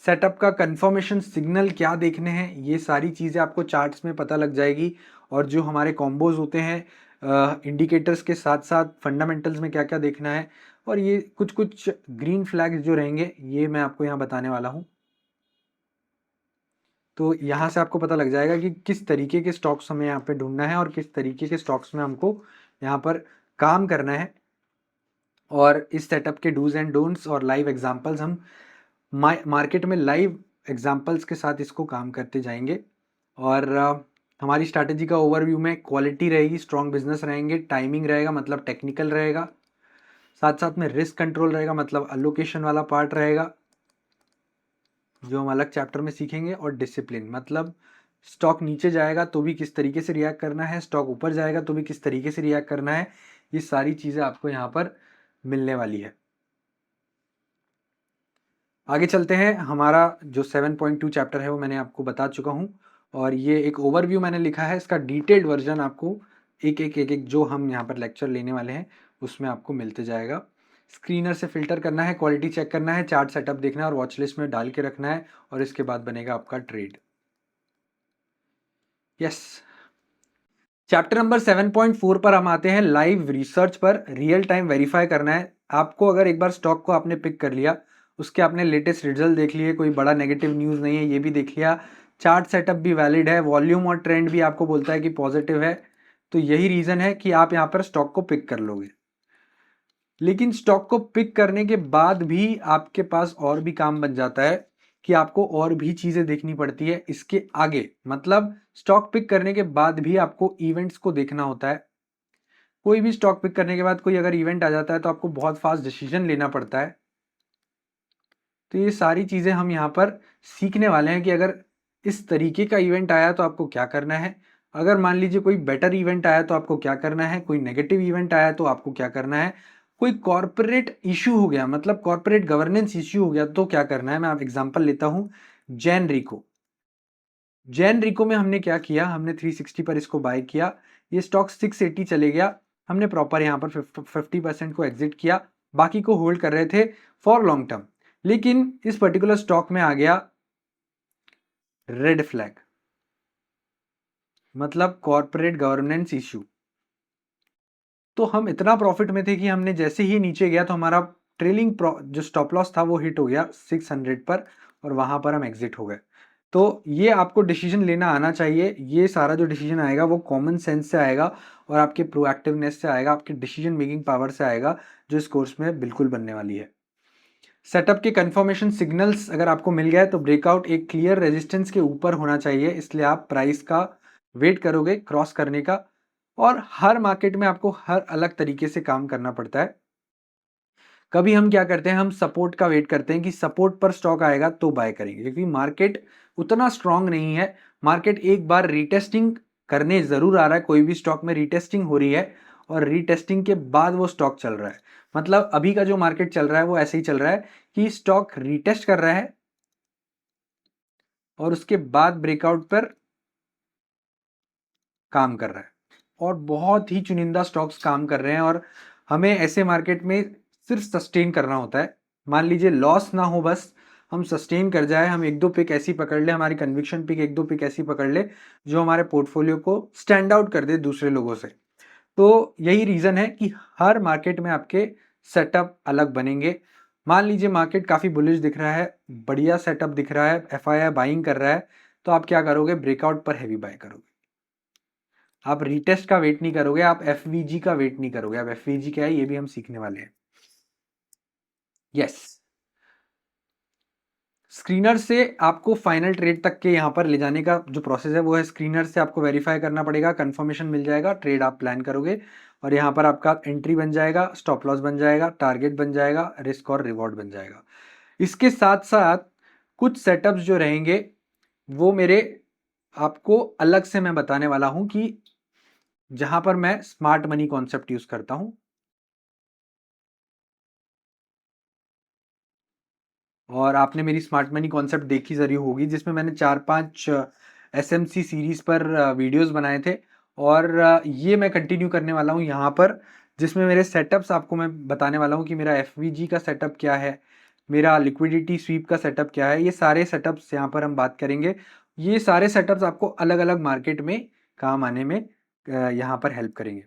सेटअप का कंफर्मेशन सिग्नल क्या देखने हैं, ये सारी चीज़ें आपको चार्ट्स में पता लग जाएगी, और जो हमारे कॉम्बोज होते हैं इंडिकेटर्स के साथ साथ फंडामेंटल्स में क्या क्या देखना है, और ये कुछ कुछ ग्रीन फ्लैग्स जो रहेंगे ये मैं आपको यहाँ बताने वाला हूँ। तो यहाँ से आपको पता लग जाएगा कि किस तरीके के स्टॉक्स हमें यहाँ पे ढूंढना है, और किस तरीके के स्टॉक्स में हमको यहाँ पर काम करना है। और इस सेटअप के डूज एंड डोंट्स और लाइव एग्जांपल्स हम मार्केट में लाइव एग्जांपल्स के साथ इसको काम करते जाएंगे। और हमारी स्ट्रैटेजी का ओवरव्यू में क्वालिटी रहेगी, स्ट्रॉन्ग बिजनेस रहेंगे, टाइमिंग रहेगा मतलब टेक्निकल रहेगा, साथ साथ में रिस्क कंट्रोल रहेगा मतलब अलोकेशन वाला पार्ट रहेगा जो हम अलग चैप्टर में सीखेंगे, और डिसिप्लिन मतलब स्टॉक नीचे जाएगा तो भी किस तरीके से रिएक्ट करना है, स्टॉक ऊपर जाएगा तो भी किस तरीके से रिएक्ट करना है। ये सारी चीज़ें आपको यहाँ पर मिलने वाली है। आगे चलते हैं। हमारा जो 7.2 चैप्टर है वो मैंने आपको बता चुका हूँ, और ये एक ओवरव्यू मैंने लिखा है, इसका डिटेल्ड वर्जन आपको एक एक जो हम यहाँ पर लेक्चर लेने वाले हैं उसमें आपको मिलते जाएगा। स्क्रीनर से फिल्टर करना है, क्वालिटी चेक करना है, चार्ट सेटअप देखना है और वॉच लिस्ट में डाल के रखना है, और इसके बाद बनेगा आपका ट्रेड। यस, चैप्टर नंबर 7.4 पर हम आते हैं, लाइव रिसर्च पर। रियल टाइम वेरीफाई करना है आपको। अगर एक बार स्टॉक को आपने पिक कर लिया, उसके आपने लेटेस्ट रिजल्ट देख लिए, कोई बड़ा नेगेटिव न्यूज़ नहीं है ये भी देख लिया, चार्ट सेटअप भी वैलिड है, वॉल्यूम और ट्रेंड भी आपको बोलता है कि पॉजिटिव है, तो यही रीज़न है कि आप यहाँ पर स्टॉक को पिक कर लोगे। लेकिन स्टॉक को पिक करने के बाद भी आपके पास और भी काम बन जाता है, कि आपको और भी चीज़ें देखनी पड़ती है इसके आगे। मतलब स्टॉक पिक करने के बाद भी आपको इवेंट्स को देखना होता है। कोई भी स्टॉक पिक करने के बाद कोई अगर इवेंट आ जाता है तो आपको बहुत फास्ट डिसीजन लेना पड़ता है। तो ये सारी चीज़ें हम यहाँ पर सीखने वाले हैं, कि अगर इस तरीके का इवेंट आया तो आपको क्या करना है, अगर मान लीजिए कोई बेटर इवेंट आया तो आपको क्या करना है, कोई नेगेटिव इवेंट आया तो आपको क्या करना है, कोई कॉर्पोरेट इशू हो गया मतलब कॉर्पोरेट गवर्नेंस इशू हो गया तो क्या करना है। मैं आप एग्जांपल लेता हूँ, जैन रिको। जैन रिको में हमने क्या किया, हमने 360 पर इसको बाय किया, ये स्टॉक 680 चले गया, हमने प्रॉपर यहाँ पर 50% को एग्जिट किया, बाकी को होल्ड कर रहे थे फॉर लॉन्ग टर्म। लेकिन इस पर्टिकुलर स्टॉक में आ गया रेड फ्लैग, मतलब कॉर्पोरेट गवर्नेंस इशू। तो हम इतना प्रॉफिट में थे कि हमने जैसे ही नीचे गया तो हमारा ट्रेलिंग जो स्टॉप लॉस था वो हिट हो गया 600 पर, और वहां पर हम एग्जिट हो गए। तो ये आपको डिसीजन लेना आना चाहिए। ये सारा जो डिसीजन आएगा वो कॉमन सेंस से आएगा और आपके प्रोएक्टिवनेस से आएगा, आपके डिसीजन मेकिंग पावर से आएगा, जो इस कोर्स में बिल्कुल बनने वाली है। सेटअप के कंफर्मेशन सिग्नल्स अगर आपको मिल गया है तो ब्रेकआउट एक क्लियर रेजिस्टेंस के ऊपर होना चाहिए, इसलिए आप प्राइस का वेट करोगे क्रॉस करने का। और हर मार्केट में आपको हर अलग तरीके से काम करना पड़ता है। कभी हम क्या करते हैं, हम सपोर्ट का वेट करते हैं कि सपोर्ट पर स्टॉक आएगा तो बाय करेंगे, क्योंकि मार्केट उतना स्ट्रांग नहीं है। मार्केट एक बार रीटेस्टिंग करने जरूर आ रहा है, कोई भी स्टॉक में रीटेस्टिंग हो रही है और रीटेस्टिंग के बाद वो स्टॉक चल रहा है। मतलब अभी का जो मार्केट चल रहा है वो ऐसे ही चल रहा है कि स्टॉक रीटेस्ट कर रहा है और उसके बाद ब्रेकआउट पर काम कर रहा है, और बहुत ही चुनिंदा स्टॉक्स काम कर रहे हैं। और हमें ऐसे मार्केट में सिर्फ सस्टेन करना होता है। मान लीजिए लॉस ना हो, बस हम सस्टेन कर जाए, हम एक दो पिक ऐसी पकड़ ले, हमारी कन्विक्शन पिक एक दो पिक ऐसी पकड़ ले जो हमारे पोर्टफोलियो को स्टैंड आउट कर दे दूसरे लोगों से। तो यही रीजन है कि हर मार्केट में आपके सेटअप अलग बनेंगे। मान लीजिए मार्केट काफी बुलिश दिख रहा है, बढ़िया सेटअप दिख रहा है, एफआईआई बाइंग कर रहा है, तो आप क्या करोगे, ब्रेकआउट पर हैवी बाय करोगे। आप रीटेस्ट का वेट नहीं करोगे, आप एफवीजी का वेट नहीं करोगे। अब एफवीजी क्या है ये भी हम सीखने वाले हैं। यस, स्क्रीनर से आपको फाइनल ट्रेड तक के यहाँ पर ले जाने का जो प्रोसेस है वो है, स्क्रीनर से आपको वेरीफाई करना पड़ेगा, कंफर्मेशन मिल जाएगा, ट्रेड आप प्लान करोगे और यहाँ पर आपका एंट्री बन जाएगा, स्टॉप लॉस बन जाएगा, टारगेट बन जाएगा, रिस्क और रिवॉर्ड बन जाएगा। इसके साथ साथ कुछ सेटअप्स जो रहेंगे वो मेरे आपको अलग से मैं बताने वाला हूं कि जहां पर मैं स्मार्ट मनी कॉन्सेप्ट यूज करता हूं। और आपने मेरी स्मार्ट मनी कॉन्सेप्ट देखी जरूर होगी, जिसमें मैंने 4-5 एसएमसी सीरीज पर वीडियोस बनाए थे, और ये मैं कंटिन्यू करने वाला हूँ यहाँ पर, जिसमें मेरे सेटअप्स आपको मैं बताने वाला हूँ कि मेरा एफवीजी का सेटअप क्या है, मेरा लिक्विडिटी स्वीप का सेटअप क्या है। ये सारे सेटअप्स यहाँ पर हम बात करेंगे। ये सारे सेटअप्स आपको अलग अलग मार्केट में काम आने में यहाँ पर हेल्प करेंगे।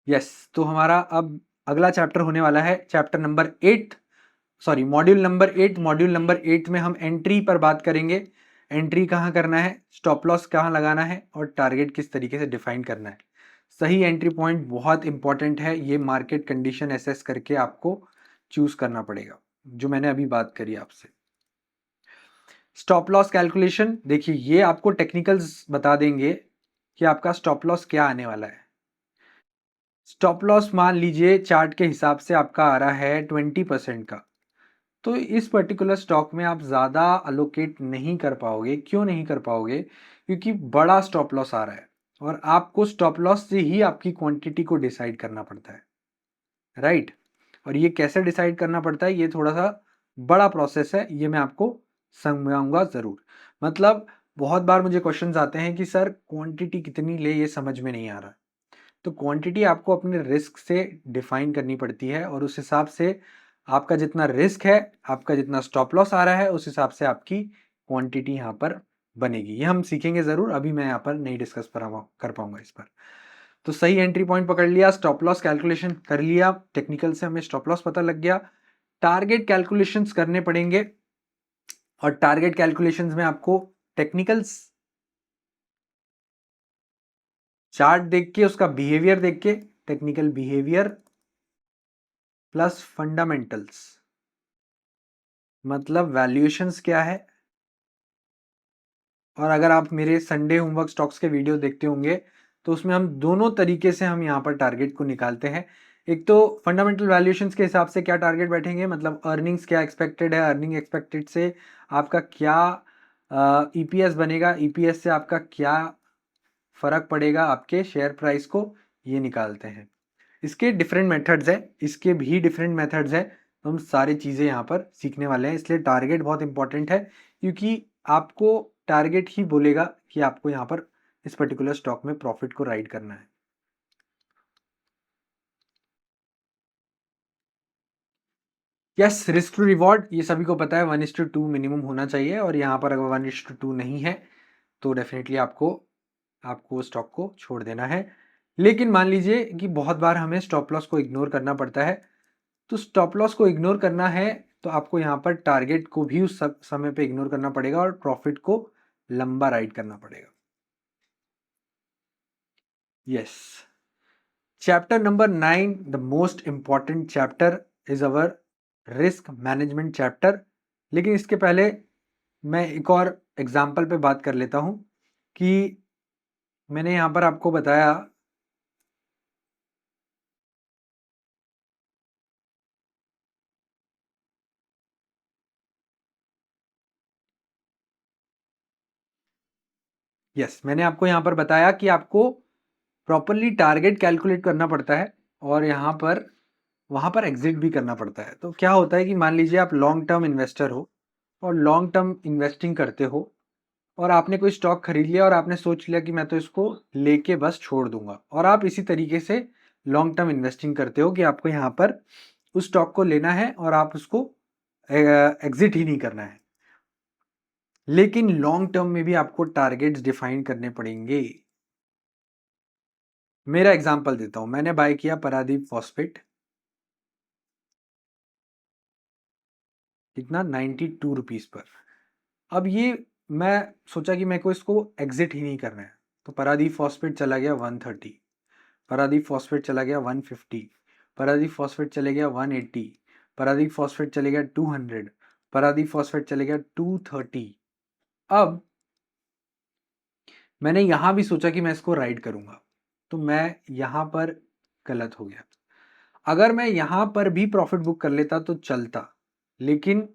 यस, तो हमारा अब अगला चैप्टर होने वाला है chapter number 8, sorry module number 8। Module number 8 में हम एंट्री पर बात करेंगे। एंट्री कहाँ करना है, स्टॉप लॉस कहाँ लगाना है और टारगेट किस तरीके से डिफाइन करना है। सही एंट्री पॉइंट बहुत इंपॉर्टेंट है, ये मार्केट कंडीशन एसेस करके आपको चूज करना पड़ेगा, जो मैंने अभी बात करी आपसे। स्टॉप लॉस कैलकुलेशन, देखिए ये आपको टेक्निकल्स बता देंगे कि आपका स्टॉप लॉस क्या आने वाला है। स्टॉप लॉस मान लीजिए चार्ट के हिसाब से आपका आ रहा है 20% का, तो इस पर्टिकुलर स्टॉक में आप ज़्यादा अलोकेट नहीं कर पाओगे। क्यों नहीं कर पाओगे, क्योंकि बड़ा स्टॉप लॉस आ रहा है और आपको स्टॉप लॉस से ही आपकी क्वांटिटी को डिसाइड करना पड़ता है, राइट। और ये कैसे डिसाइड करना पड़ता है, ये थोड़ा सा बड़ा प्रोसेस है, ये मैं आपको समझाऊंगा ज़रूर। मतलब बहुत बार मुझे क्वेश्चंस आते हैं कि सर क्वांटिटी कितनी ले, ये समझ में नहीं आ रहा। तो क्वांटिटी आपको अपने रिस्क से डिफाइन करनी पड़ती है, और उस हिसाब से आपका जितना रिस्क है, आपका जितना स्टॉप लॉस आ रहा है, उस हिसाब से आपकी क्वांटिटी यहाँ पर बनेगी। ये हम सीखेंगे ज़रूर, अभी मैं यहाँ पर नहीं डिस्कस कर पाऊंगा इस पर। तो सही एंट्री पॉइंट पकड़ लिया, स्टॉप लॉस कैलकुलेशन कर लिया, टेक्निकल से हमें स्टॉप लॉस पता लग गया, टारगेट कैलकुलेशंस करने पड़ेंगे। और टारगेट कैलकुलेशंस में आपको टेक्निकल्स, चार्ट देख के, उसका बिहेवियर देख के, टेक्निकल बिहेवियर प्लस फंडामेंटल्स, मतलब वैल्यूएशंस क्या है। और अगर आप मेरे संडे होमवर्क स्टॉक्स के वीडियो देखते होंगे तो उसमें हम दोनों तरीके से हम यहाँ पर टारगेट को निकालते हैं। एक तो फंडामेंटल वैल्यूएशंस के हिसाब से क्या टारगेट बैठेंगे, मतलब अर्निंग्स क्या एक्सपेक्टेड है, अर्निंग एक्सपेक्टेड से आपका क्या ईपीएस बनेगा, ईपीएस से आपका क्या फर्क पड़ेगा आपके शेयर प्राइस को, ये निकालते हैं। इसके डिफरेंट मेथड्स हैं, इसके भी डिफरेंट मेथड्स हैं, तो हम सारी चीज़ें यहाँ पर सीखने वाले हैं। इसलिए टारगेट बहुत इंपॉर्टेंट है, क्योंकि आपको टारगेट ही बोलेगा कि आपको यहाँ पर इस पर्टिकुलर स्टॉक में प्रॉफिट को राइड करना है। यस, रिस्क टू रिवॉर्ड ये सभी को पता है, 1:2 मिनिमम होना चाहिए, और यहाँ पर अगर 1:2 नहीं है तो डेफिनेटली आपको आपको स्टॉक को छोड़ देना है। लेकिन मान लीजिए कि बहुत बार हमें स्टॉप लॉस को इग्नोर करना पड़ता है, तो स्टॉप लॉस को इग्नोर करना है तो आपको यहाँ पर टारगेट को भी उस समय पे इग्नोर करना पड़ेगा और प्रॉफिट को लंबा राइड करना पड़ेगा। Yes, chapter number 9, the most important chapter is our risk management chapter. लेकिन इसके पहले मैं एक और एग्जाम्पल पे बात कर लेता हूं कि मैंने यहां पर आपको बताया मैंने आपको यहां पर बताया कि आपको प्रॉपरली टारगेट कैलकुलेट करना पड़ता है और यहाँ पर वहाँ पर एग्जिट भी करना पड़ता है। तो क्या होता है कि मान लीजिए आप लॉन्ग टर्म इन्वेस्टर हो और लॉन्ग टर्म इन्वेस्टिंग करते हो और आपने कोई स्टॉक खरीद लिया और आपने सोच लिया कि मैं तो इसको लेके बस छोड़ दूंगा, और आप इसी तरीके से लॉन्ग टर्म इन्वेस्टिंग करते हो कि आपको यहाँ पर उस स्टॉक को लेना है और आप उसको एग्जिट ही नहीं करना है। लेकिन लॉन्ग टर्म में भी आपको टारगेट्स डिफाइन करने पड़ेंगे। मेरा एग्जांपल देता हूं, मैंने बाय किया परादीप फॉस्फेट, कितना 92 रुपीज पर। अब ये मैं सोचा कि मेरे को इसको एग्जिट ही नहीं करना है, तो परादीप फॉस्फेट चला गया 130, परादीप फॉस्फेट चला गया 150, परादीप फॉस्फेट चले गया 180, परादीप फॉस्फेट चले गया 200, परादीप फॉस्फेट चले गया 230। अब मैंने यहां भी सोचा कि मैं इसको राइड करूंगा, तो मैं यहां पर गलत हो गया। अगर मैं यहां पर भी प्रॉफिट बुक कर लेता तो चलता, लेकिन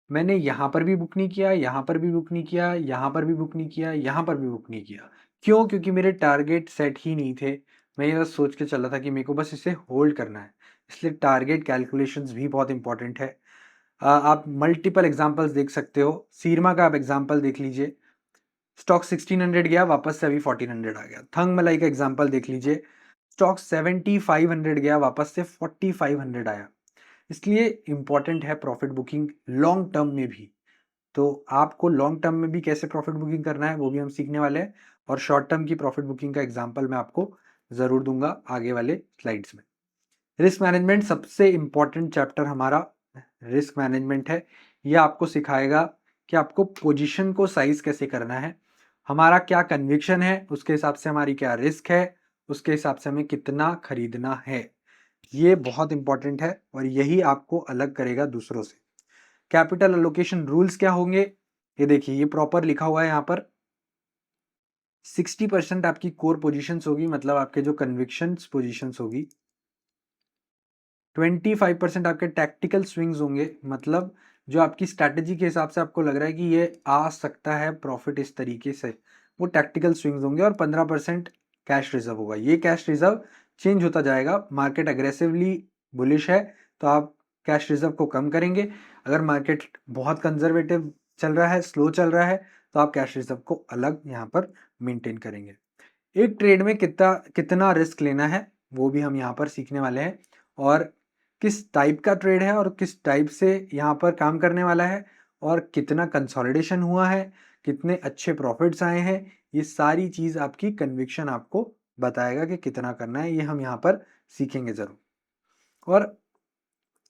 मैंने यहां पर भी बुक नहीं किया, यहां पर भी बुक नहीं किया, यहां पर भी बुक नहीं किया, यहां पर भी बुक नहीं किया। क्यों? क्योंकि मेरे टारगेट सेट ही नहीं थे। मैं ये बस सोच के चला था कि मेरे को बस इसे होल्ड करना है। इसलिए टारगेट कैलकुलेशंस भी बहुत इंपॉर्टेंट है। आप मल्टीपल एग्जांपल्स देख सकते हो। सीरमा का आप एग्जांपल देख लीजिए, स्टॉक 1600 गया, वापस से अभी 1400 आ गया। थंग मलाई का एग्जांपल देख लीजिए, स्टॉक 7500 गया, वापस से 4500 आया। इसलिए इंपॉर्टेंट है प्रॉफिट बुकिंग लॉन्ग टर्म में भी। तो आपको लॉन्ग टर्म में भी कैसे प्रॉफिट बुकिंग करना है वो भी हम सीखने वाले हैं, और शॉर्ट टर्म की प्रॉफिट बुकिंग का एग्जांपल मैं आपको जरूर दूंगा आगे वाले स्लाइड्स में। रिस्क मैनेजमेंट सबसे इंपॉर्टेंट चैप्टर हमारा रिस्क मैनेजमेंट है। यह आपको सिखाएगा कि आपको पोजीशन को साइज कैसे करना है, हमारा क्या कन्विक्शन है, उसके हिसाब से हमारी क्या रिस्क है, उसके हिसाब से हमें कितना खरीदना है। ये बहुत इंपॉर्टेंट है और यही आपको अलग करेगा दूसरों से। कैपिटल एलोकेशन रूल्स क्या होंगे, ये देखिए, ये प्रॉपर लिखा हुआ है यहाँ पर। 60% आपकी कोर पोजीशंस होगी, मतलब आपके जो कन्विक्शंस पोजीशंस होगी। 25% आपके टैक्टिकल स्विंग्स होंगे, मतलब जो आपकी स्ट्रैटेजी के हिसाब से आपको लग रहा है कि ये आ सकता है प्रॉफिट इस तरीके से, वो टैक्टिकल स्विंग्स होंगे। और 15% कैश रिजर्व होगा। ये कैश रिजर्व चेंज होता जाएगा। मार्केट अग्रेसिवली बुलिश है तो आप कैश रिजर्व को कम करेंगे, अगर मार्केट बहुत कंजर्वेटिव चल रहा है, स्लो चल रहा है, तो आप कैश रिजर्व को अलग यहाँ पर मेंटेन करेंगे। एक ट्रेड में कितना कितना रिस्क लेना है वो भी हम यहाँ पर सीखने वाले हैं, और किस टाइप का ट्रेड है और किस टाइप से यहाँ पर काम करने वाला है, और कितना कंसोलिडेशन हुआ है, कितने अच्छे प्रॉफिट्स आए हैं। ये सारी चीज आपकी कन्विक्शन आपको बताएगा कि कितना करना है, ये हम यहाँ पर सीखेंगे जरूर। और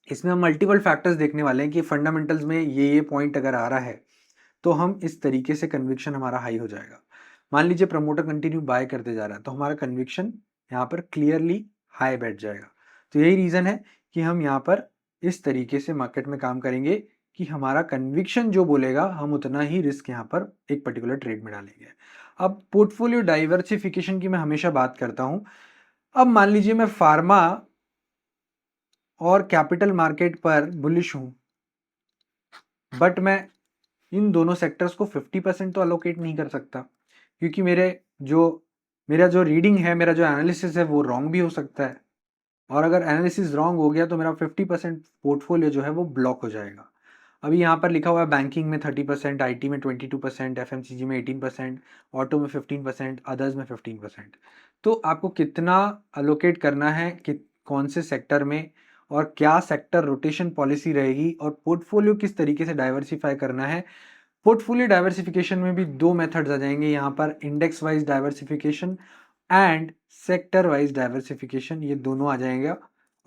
इसमें हम मल्टीपल फैक्टर्स देखने वाले हैं कि फंडामेंटल्स में ये पॉइंट अगर आ रहा है तो हम इस तरीके से कन्विक्शन हमारा हाई हो जाएगा। मान लीजिए प्रमोटर कंटिन्यू बाय करते जा रहा है तो हमारा कन्विक्शन यहाँ पर क्लियरली हाई बैठ जाएगा। तो यही रीजन है कि हम यहाँ पर इस तरीके से मार्केट में काम करेंगे कि हमारा कन्विक्शन जो बोलेगा हम उतना ही रिस्क यहाँ पर एक पर्टिकुलर ट्रेड में डालेंगे। अब पोर्टफोलियो डाइवर्सिफिकेशन की मैं हमेशा बात करता हूं। अब मान लीजिए मैं फार्मा और कैपिटल मार्केट पर बुलिश हूं, बट मैं इन दोनों सेक्टर्स को 50% तो अलोकेट नहीं कर सकता, क्योंकि जो मेरा जो रीडिंग है, मेरा जो एनालिसिस है वो रॉन्ग भी हो सकता है। और अगर एनालिसिस रॉन्ग हो गया तो मेरा 50% पोर्टफोलियो जो है वो ब्लॉक हो जाएगा। अभी यहाँ पर लिखा हुआ है बैंकिंग में 30%, आईटी में 22%, एफएमसीजी में 18%, ऑटो में 15%, अदर्स में 15%। तो आपको कितना अलोकेट करना है कि कौन से सेक्टर में, और क्या सेक्टर रोटेशन पॉलिसी रहेगी, और पोर्टफोलियो किस तरीके से डाइवर्सिफाई करना है। पोर्टफोलियो डाइवर्सिफिकेशन में भी दो मेथड्स आ जाएंगे यहाँ पर, index wise diversification and sector wise diversification, ये दोनों आ जाएगा।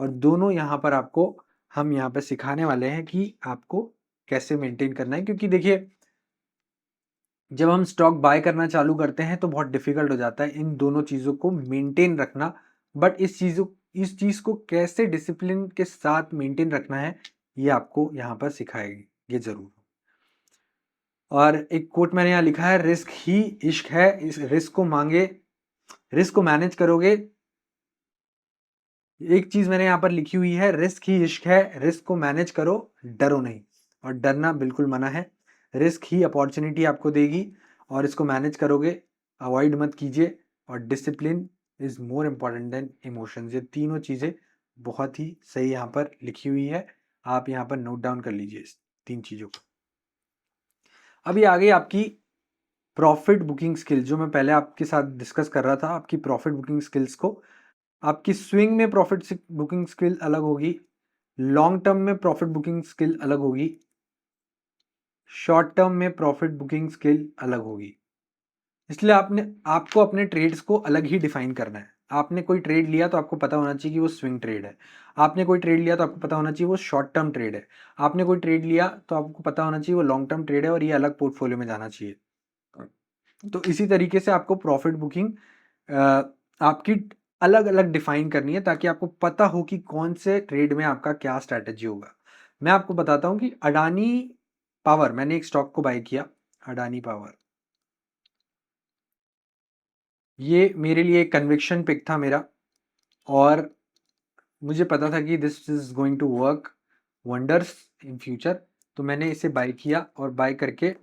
और दोनों यहाँ पर आपको हम यहाँ पे सिखाने वाले हैं कि आपको कैसे मेंटेन करना है। क्योंकि देखिए, जब हम स्टॉक बाय करना चालू करते हैं तो बहुत डिफिकल्ट हो जाता है इन दोनों चीज़ों को मेंटेन रखना। बट इस चीज़ को कैसे डिसिप्लिन के साथ मेंटेन रखना है, ये आपको यहाँ पर सिखाएगी ये ज़रूर। और एक कोट मैंने यहाँ लिखा है, रिस्क ही इश्क है। इस रिस्क को मैनेज करोगे। एक चीज मैंने यहाँ पर लिखी हुई है, रिस्क ही इश्क है, रिस्क को मैनेज करो, डरो नहीं। और डरना बिल्कुल मना है। रिस्क ही अपॉर्चुनिटी आपको देगी और इसको मैनेज करोगे, अवॉइड मत कीजिए। और discipline is more important than emotions, ये तीनों चीजें बहुत ही सही यहाँ पर लिखी हुई है। आप यहाँ पर नोट डाउन कर लीजिए इस 3 चीजों को। अभी आगे आपकी प्रॉफिट बुकिंग स्किल, जो मैं पहले आपके साथ डिस्कस कर रहा था, आपकी प्रॉफिट बुकिंग स्किल्स को। आपकी स्विंग में प्रॉफिट बुकिंग स्किल अलग होगी, लॉन्ग टर्म में प्रॉफिट बुकिंग स्किल अलग होगी, शॉर्ट टर्म में प्रॉफिट बुकिंग स्किल अलग होगी। इसलिए आपको अपने ट्रेड्स को अलग ही डिफाइन करना है। आपने कोई ट्रेड लिया तो आपको पता होना चाहिए कि वो स्विंग ट्रेड है। आपने कोई ट्रेड लिया तो आपको पता होना चाहिए वो शॉर्ट टर्म ट्रेड है। आपने कोई ट्रेड लिया तो आपको पता होना चाहिए वो लॉन्ग टर्म ट्रेड है और ये अलग पोर्टफोलियो में जाना चाहिए। तो इसी तरीके से आपको प्रॉफिट बुकिंग आपकी अलग अलग डिफाइन करनी है, ताकि आपको पता हो कि कौन से ट्रेड में आपका क्या स्ट्रैटेजी होगा। मैं आपको बताता हूं कि अडानी पावर, मैंने एक स्टॉक को बाय किया, अडानी पावर। ये मेरे लिए एक कन्विक्शन पिक था मेरा, और मुझे पता था कि this is going to work wonders in future. तो मैंने इसे बाय किया और बाय करके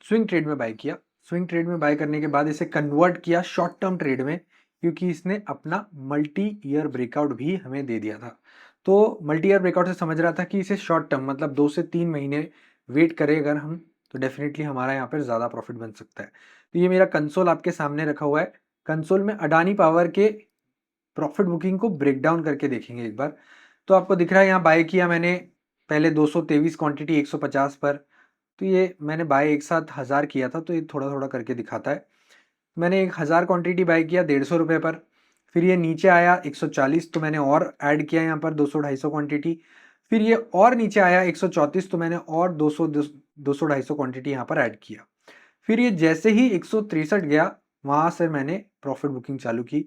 स्विंग ट्रेड में बाय किया। स्विंग ट्रेड में बाय करने के बाद इसे कन्वर्ट किया शॉर्ट टर्म ट्रेड में, क्योंकि इसने अपना मल्टी ईयर ब्रेकआउट भी हमें दे दिया था। तो मल्टी ईयर ब्रेकआउट से समझ रहा था कि इसे शॉर्ट टर्म मतलब 2 से 3 महीने वेट करें अगर हम, तो डेफिनेटली हमारा यहाँ पर ज़्यादा प्रॉफिट बन सकता है। तो ये मेरा कंसोल आपके सामने रखा हुआ है। कंसोल में अडानी पावर के प्रॉफिट बुकिंग को ब्रेक डाउन करके देखेंगे एक बार। तो आपको दिख रहा है यहाँ बाय किया मैंने पहले 223 क्वांटिटी 150 पर। तो ये मैंने बाय एक साथ 1000 किया था, तो ये थोड़ा थोड़ा करके दिखाता है। मैंने 1000 क्वांटिटी बाय किया 150 रुपये पर। फिर ये नीचे आया 140, तो मैंने और ऐड किया यहाँ पर 200-250 क्वांटिटी। फिर ये और नीचे आया 134, तो मैंने और 200-250 क्वांटिटी यहाँ पर ऐड किया। फिर ये जैसे ही 163 गया, वहाँ से मैंने प्रॉफिट बुकिंग चालू की।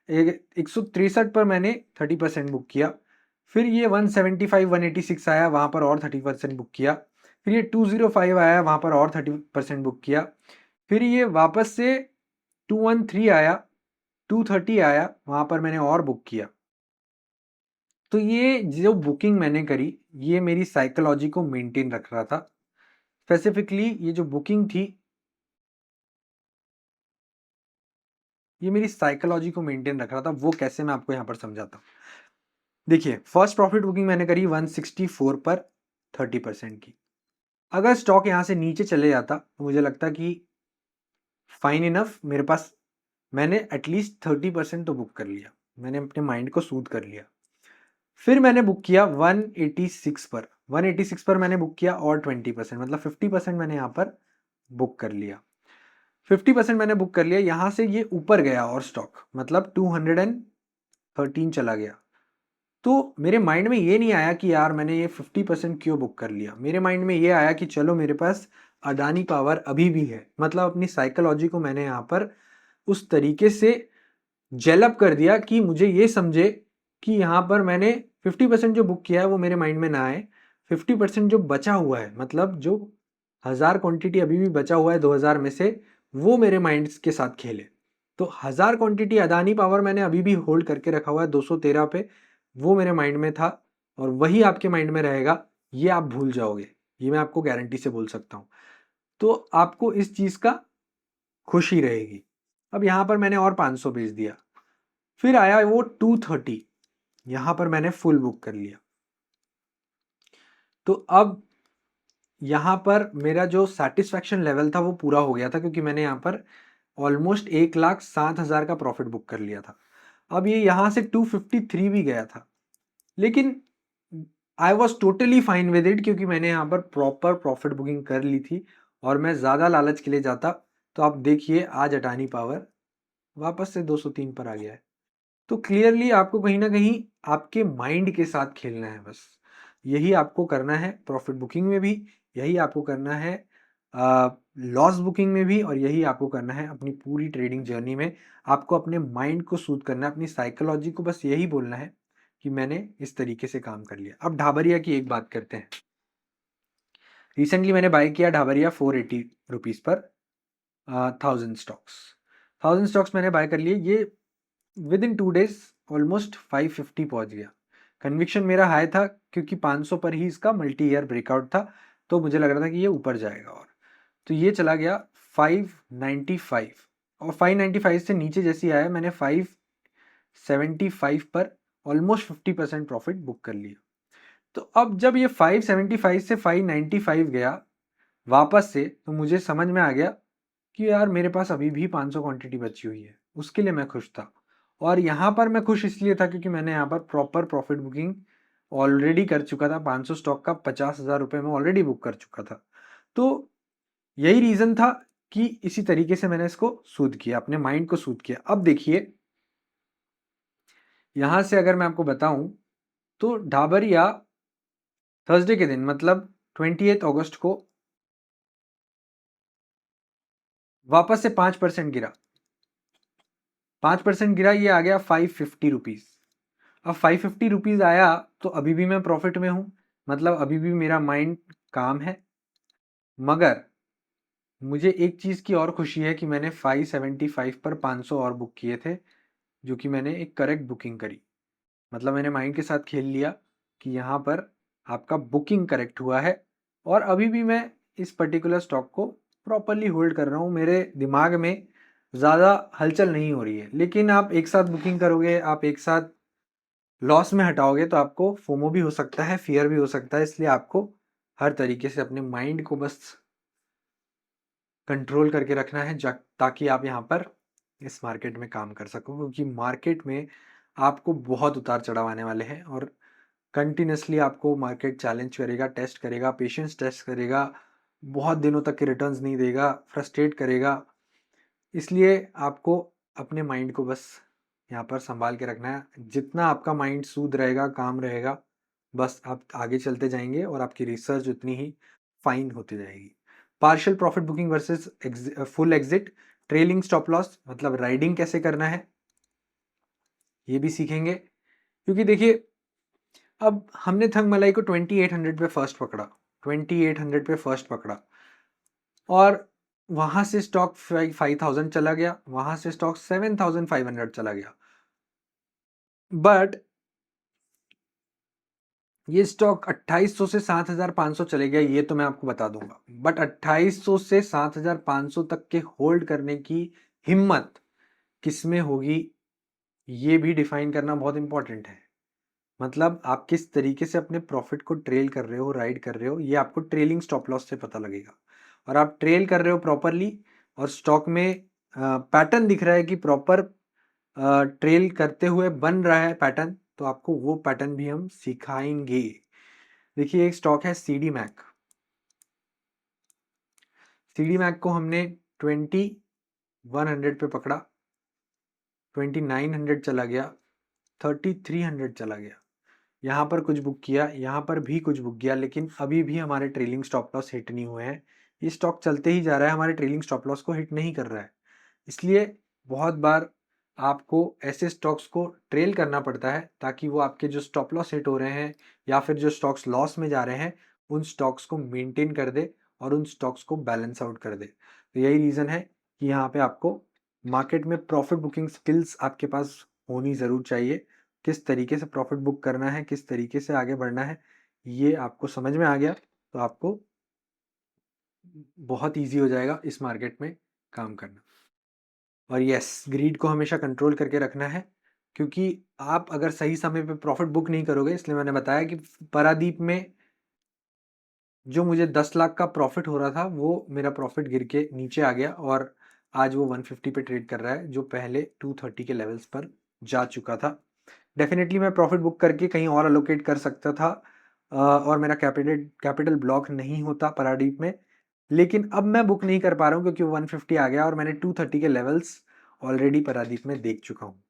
163 पर मैंने 30% बुक किया। फिर ये 175-186 आया, वहाँ पर और 30% बुक किया। फिर ये 205 आया, वहाँ पर और 30% बुक किया। फिर ये वापस से 213 आया, 230 आया, वहाँ पर मैंने और बुक किया। तो ये जो बुकिंग मैंने करी, ये मेरी साइकोलॉजी को मेंटेन रख रहा था। स्पेसिफिकली ये जो बुकिंग थी, ये मेरी साइकोलॉजी को मेंटेन रख रहा था। वो कैसे, मैं आपको यहाँ पर समझाता हूँ। देखिए, फर्स्ट प्रॉफिट बुकिंग मैंने करी 164 पर 30% की। अगर स्टॉक यहाँ से नीचे चले जाता तो मुझे लगता कि फाइन इनफ, मेरे पास मैंने एटलीस्ट 30% तो बुक कर लिया, मैंने अपने माइंड को सूद कर लिया। फिर मैंने बुक किया 186 पर। 186 पर मैंने बुक किया और 20%, मतलब 50% मैंने यहाँ पर बुक कर लिया। 50% मैंने बुक कर लिया। यहाँ से ये ऊपर गया और स्टॉक मतलब 213 चला गया। तो मेरे माइंड में ये नहीं आया कि यार मैंने ये 50% क्यों बुक कर लिया। मेरे माइंड में ये आया कि चलो मेरे पास अडानी पावर अभी भी है। मतलब अपनी साइकोलॉजी को मैंने यहाँ पर उस तरीके से जेलअप कर दिया कि मुझे ये समझे कि यहाँ पर मैंने 50% जो बुक किया है वो मेरे माइंड में ना आए। 50% जो बचा हुआ है, मतलब जो 1000 क्वांटिटी अभी भी बचा हुआ है 2000 में से, वो मेरे माइंड के साथ खेले। तो 1000 क्वांटिटी अदानी पावर मैंने अभी भी होल्ड करके रखा हुआ है 213 पे, वो मेरे माइंड में था और वही आपके माइंड में रहेगा। ये आप भूल जाओगे, ये मैं आपको गारंटी से बोल सकता हूँ। तो आपको इस चीज़ का खुशी रहेगी। अब यहाँ पर मैंने और 500 बेच दिया। फिर आया वो 230, यहाँ पर मैंने फुल बुक कर लिया। तो अब यहाँ पर मेरा जो सेटिस्फैक्शन लेवल था वो पूरा हो गया था, क्योंकि मैंने यहाँ पर ऑलमोस्ट 1,07,000 का प्रॉफिट बुक कर लिया था। अब ये यहाँ से 253 भी गया था, लेकिन I was totally fine with it, क्योंकि मैंने यहाँ पर प्रॉपर प्रॉफिट बुकिंग कर ली थी। और मैं ज़्यादा लालच के लिए जाता तो आप देखिए आज अडानी पावर वापस से 203 पर आ गया है। तो क्लियरली आपको कहीं ना कहीं आपके माइंड के साथ खेलना है बस। यही आपको करना है प्रॉफिट बुकिंग में भी, यही आपको करना है लॉस बुकिंग में भी, और यही आपको करना है अपनी पूरी ट्रेडिंग जर्नी में। आपको अपने माइंड को सूद करना है, अपनी साइकोलॉजी को बस यही बोलना है कि मैंने इस तरीके से काम कर लिया। अब ढाबरिया की एक बात करते हैं। रिसेंटली मैंने बाय किया ढाबरिया 480 रुपीज़ पर 1000 स्टॉक्स मैंने बाय कर लिए। ये विद इन 2 डेज ऑलमोस्ट 550 पहुंच गया। कन्विक्शन मेरा हाई था क्योंकि 500 पर ही इसका मल्टी ईयर ब्रेकआउट था, तो मुझे लग रहा था कि ये ऊपर जाएगा। और तो ये चला गया 595, और 595 से नीचे जैसे आया मैंने 575 पर ऑलमोस्ट 50% प्रॉफिट बुक कर लिया। तो अब जब ये 575 से 595 गया वापस से, तो मुझे समझ में आ गया कि यार मेरे पास अभी भी 500 क्वांटिटी बची हुई है। उसके लिए मैं खुश था। और यहाँ पर मैं खुश इसलिए था क्योंकि मैंने यहाँ पर प्रॉपर प्रॉफिट बुकिंग ऑलरेडी कर चुका था। 500 स्टॉक का 50,000 रुपये में ऑलरेडी बुक कर चुका था। तो यही रीज़न था कि इसी तरीके से मैंने इसको सूद किया, अपने माइंड को सूद किया। अब देखिए यहाँ से अगर मैं आपको बताऊं तो ढाबरिया थर्सडे के दिन मतलब 28 अगस्त को वापस से 5% गिरा। 5% गिरा, ये आ गया 550 रुपीज़। अब 550 रुपीज़ आया तो अभी भी मैं प्रॉफिट में हूँ, मतलब अभी भी मेरा माइंड काम है। मगर मुझे एक चीज़ की और खुशी है कि मैंने 575 पर 500 और बुक किए थे, जो कि मैंने एक करेक्ट बुकिंग करी। मतलब मैंने माइंड के साथ खेल लिया कि यहाँ पर आपका बुकिंग करेक्ट हुआ है, और अभी भी मैं इस पर्टिकुलर स्टॉक को प्रॉपरली होल्ड कर रहा हूँ। मेरे दिमाग में ज़्यादा हलचल नहीं हो रही है। लेकिन आप एक साथ बुकिंग करोगे, आप एक साथ लॉस में हटाओगे, तो आपको फोमो भी हो सकता है, फियर भी हो सकता है। इसलिए आपको हर तरीके से अपने माइंड को बस कंट्रोल करके रखना है, ताकि आप यहाँ पर इस मार्केट में काम कर सको। क्योंकि मार्केट में आपको बहुत उतार चढ़ाव आने वाले हैं, और कंटिन्यूसली आपको मार्केट चैलेंज करेगा, टेस्ट करेगा, पेशेंस टेस्ट करेगा, बहुत दिनों तक के रिटर्न्स नहीं देगा, फ्रस्ट्रेट करेगा। इसलिए आपको अपने माइंड को बस यहाँ पर संभाल के रखना है। जितना आपका माइंड सूद रहेगा, काम रहेगा, बस आप आगे चलते जाएंगे और आपकी रिसर्च उतनी ही फाइन होती जाएगी। Partial profit booking versus full exit, trailing stop loss मतलब राइडिंग कैसे करना है, ये भी सीखेंगे। क्योंकि देखिए अब हमने थंग मलाई को 2800 पे फर्स्ट पकड़ा, 2800 पे फर्स्ट पकड़ा, और वहां से स्टॉक 5000 चला गया, वहां से स्टॉक 7500 चला गया। बट ये स्टॉक 2800 से 7500 चले गया, ये तो मैं आपको बता दूंगा। बट 2800 से 7500 तक के होल्ड करने की हिम्मत किसमें होगी, ये भी डिफाइन करना बहुत इंपॉर्टेंट है। मतलब आप किस तरीके से अपने प्रॉफिट को ट्रेल कर रहे हो, राइड कर रहे हो, ये आपको ट्रेलिंग स्टॉप लॉस से पता लगेगा। और आप ट्रेल कर रहे हो प्रॉपरली, और स्टॉक में पैटर्न दिख रहा है कि प्रॉपर ट्रेल करते हुए बन रहा है पैटर्न, तो आपको वो पैटर्न भी हम सिखाएंगे। देखिए एक स्टॉक है CD मैक। CD मैक को हमने 2100 पे पकड़ा, 2900 चला गया, 3300 चला गया, यहाँ पर कुछ बुक किया, यहाँ पर भी कुछ बुक किया, लेकिन अभी भी हमारे ट्रेलिंग स्टॉप लॉस हिट नहीं हुए हैं। ये स्टॉक चलते ही जा रहा है, हमारे ट्रेलिंग स्टॉप लॉस को हिट नहीं कर रहा है। इसलिए बहुत बार आपको ऐसे स्टॉक्स को ट्रेल करना पड़ता है, ताकि वो आपके जो स्टॉप लॉस हिट हो रहे हैं या फिर जो स्टॉक्स लॉस में जा रहे हैं, उन स्टॉक्स को मेंटेन कर दे और उन स्टॉक्स को बैलेंस आउट कर दे। तो यही रीज़न है कि यहाँ पे आपको मार्केट में प्रॉफिट बुकिंग स्किल्स आपके पास होनी ज़रूर चाहिए। किस तरीके से प्रॉफिट बुक करना है, किस तरीके से आगे बढ़ना है, ये आपको समझ में आ गया तो आपको बहुत ईजी हो जाएगा इस मार्केट में काम करना। और यस, ग्रीड को हमेशा कंट्रोल करके रखना है, क्योंकि आप अगर सही समय पे प्रॉफिट बुक नहीं करोगे, इसलिए मैंने बताया कि पारादीप में जो मुझे 10 लाख का प्रॉफिट हो रहा था, वो मेरा प्रॉफिट गिर के नीचे आ गया, और आज वो 150 पे ट्रेड कर रहा है, जो पहले 230 के लेवल्स पर जा चुका था। डेफिनेटली मैं प्रॉफिट बुक करके कहीं और अलोकेट कर सकता था, और मेरा कैपिटल ब्लॉक नहीं होता पारादीप में। लेकिन अब मैं बुक नहीं कर पा रहा हूँ क्योंकि 150 आ गया, और मैंने 230 के लेवल्स ऑलरेडी परादीप में देख चुका हूँ।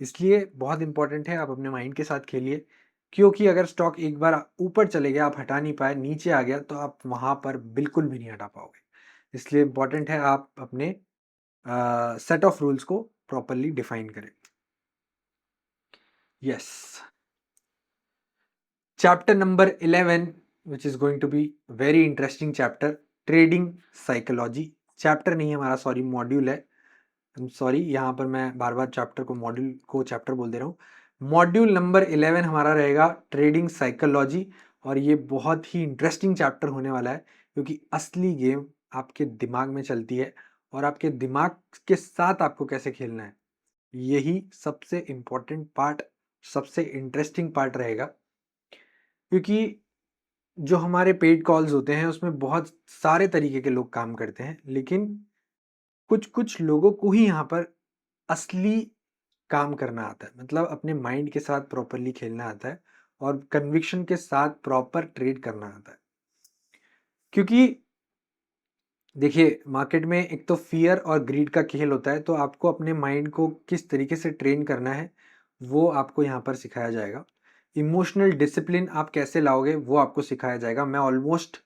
इसलिए बहुत इंपॉर्टेंट है आप अपने माइंड के साथ खेलिए, क्योंकि अगर स्टॉक एक बार ऊपर चले गया, आप हटा नहीं पाए, नीचे आ गया, तो आप वहाँ पर बिल्कुल भी नहीं हटा पाओगे। इसलिए इंपॉर्टेंट है आप अपने सेट ऑफ रूल्स को प्रॉपरली डिफाइन करें। Yes, chapter number 11 which is going to be very interesting chapter, trading psychology. Chapter नहीं है हमारा, सॉरी मॉड्यूल है। सॉरी, यहाँ पर मैं बार बार चैप्टर को मॉड्यूल को चैप्टर बोल दे रहा हूँ। मॉड्यूल नंबर 11 हमारा रहेगा ट्रेडिंग साइकोलॉजी, और ये बहुत ही इंटरेस्टिंग चैप्टर होने वाला है, क्योंकि असली गेम आपके दिमाग में चलती है, और आपके दिमाग के साथ आपको कैसे खेलना है, यही सबसे इम्पोर्टेंट पार्ट, सबसे इंटरेस्टिंग पार्ट रहेगा। क्योंकि जो हमारे पेड कॉल्स होते हैं उसमें बहुत सारे तरीके के लोग काम करते हैं, लेकिन कुछ कुछ लोगों को ही यहाँ पर असली काम करना आता है, मतलब अपने माइंड के साथ प्रॉपरली खेलना आता है, और कन्विक्शन के साथ प्रॉपर ट्रेड करना आता है। क्योंकि देखिए, मार्केट में एक तो फियर और ग्रीड का खेल होता है, तो आपको अपने माइंड को किस तरीके से ट्रेन करना है वो आपको यहाँ पर सिखाया जाएगा। इमोशनल डिसिप्लिन आप कैसे लाओगे वो आपको सिखाया जाएगा। मैं ऑलमोस्ट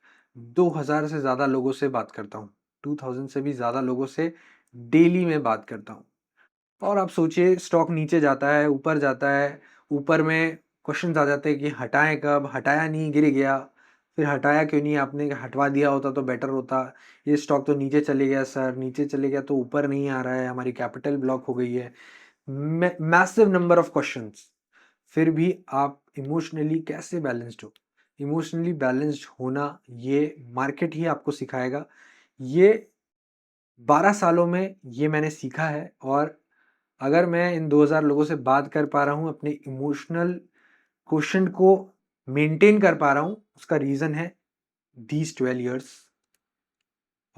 2000 से ज़्यादा लोगों से बात करता हूँ, 2000 से भी ज़्यादा लोगों से डेली में बात करता हूँ। और आप सोचिए, स्टॉक नीचे जाता है, ऊपर जाता है, ऊपर में क्वेश्चंस आ जाते हैं कि हटाएं कब, हटाया नहीं, गिर गया, फिर हटाया क्यों नहीं, आपने हटवा दिया होता तो बेटर होता, ये स्टॉक तो नीचे चले गया सर, नीचे चले गया तो ऊपर नहीं आ रहा है, हमारी कैपिटल ब्लॉक हो गई है, मैसिव नंबर ऑफ क्वेश्चंस। फिर भी आप इमोशनली कैसे बैलेंस्ड हो, इमोशनली बैलेंस्ड होना ये मार्केट ही आपको सिखाएगा। ये 12 सालों में ये मैंने सीखा है, और अगर मैं इन 2000 लोगों से बात कर पा रहा हूँ, अपने इमोशनल क्वेश्चन को मेंटेन कर पा रहा हूँ, उसका रीज़न है दीज 12 ईयर्स।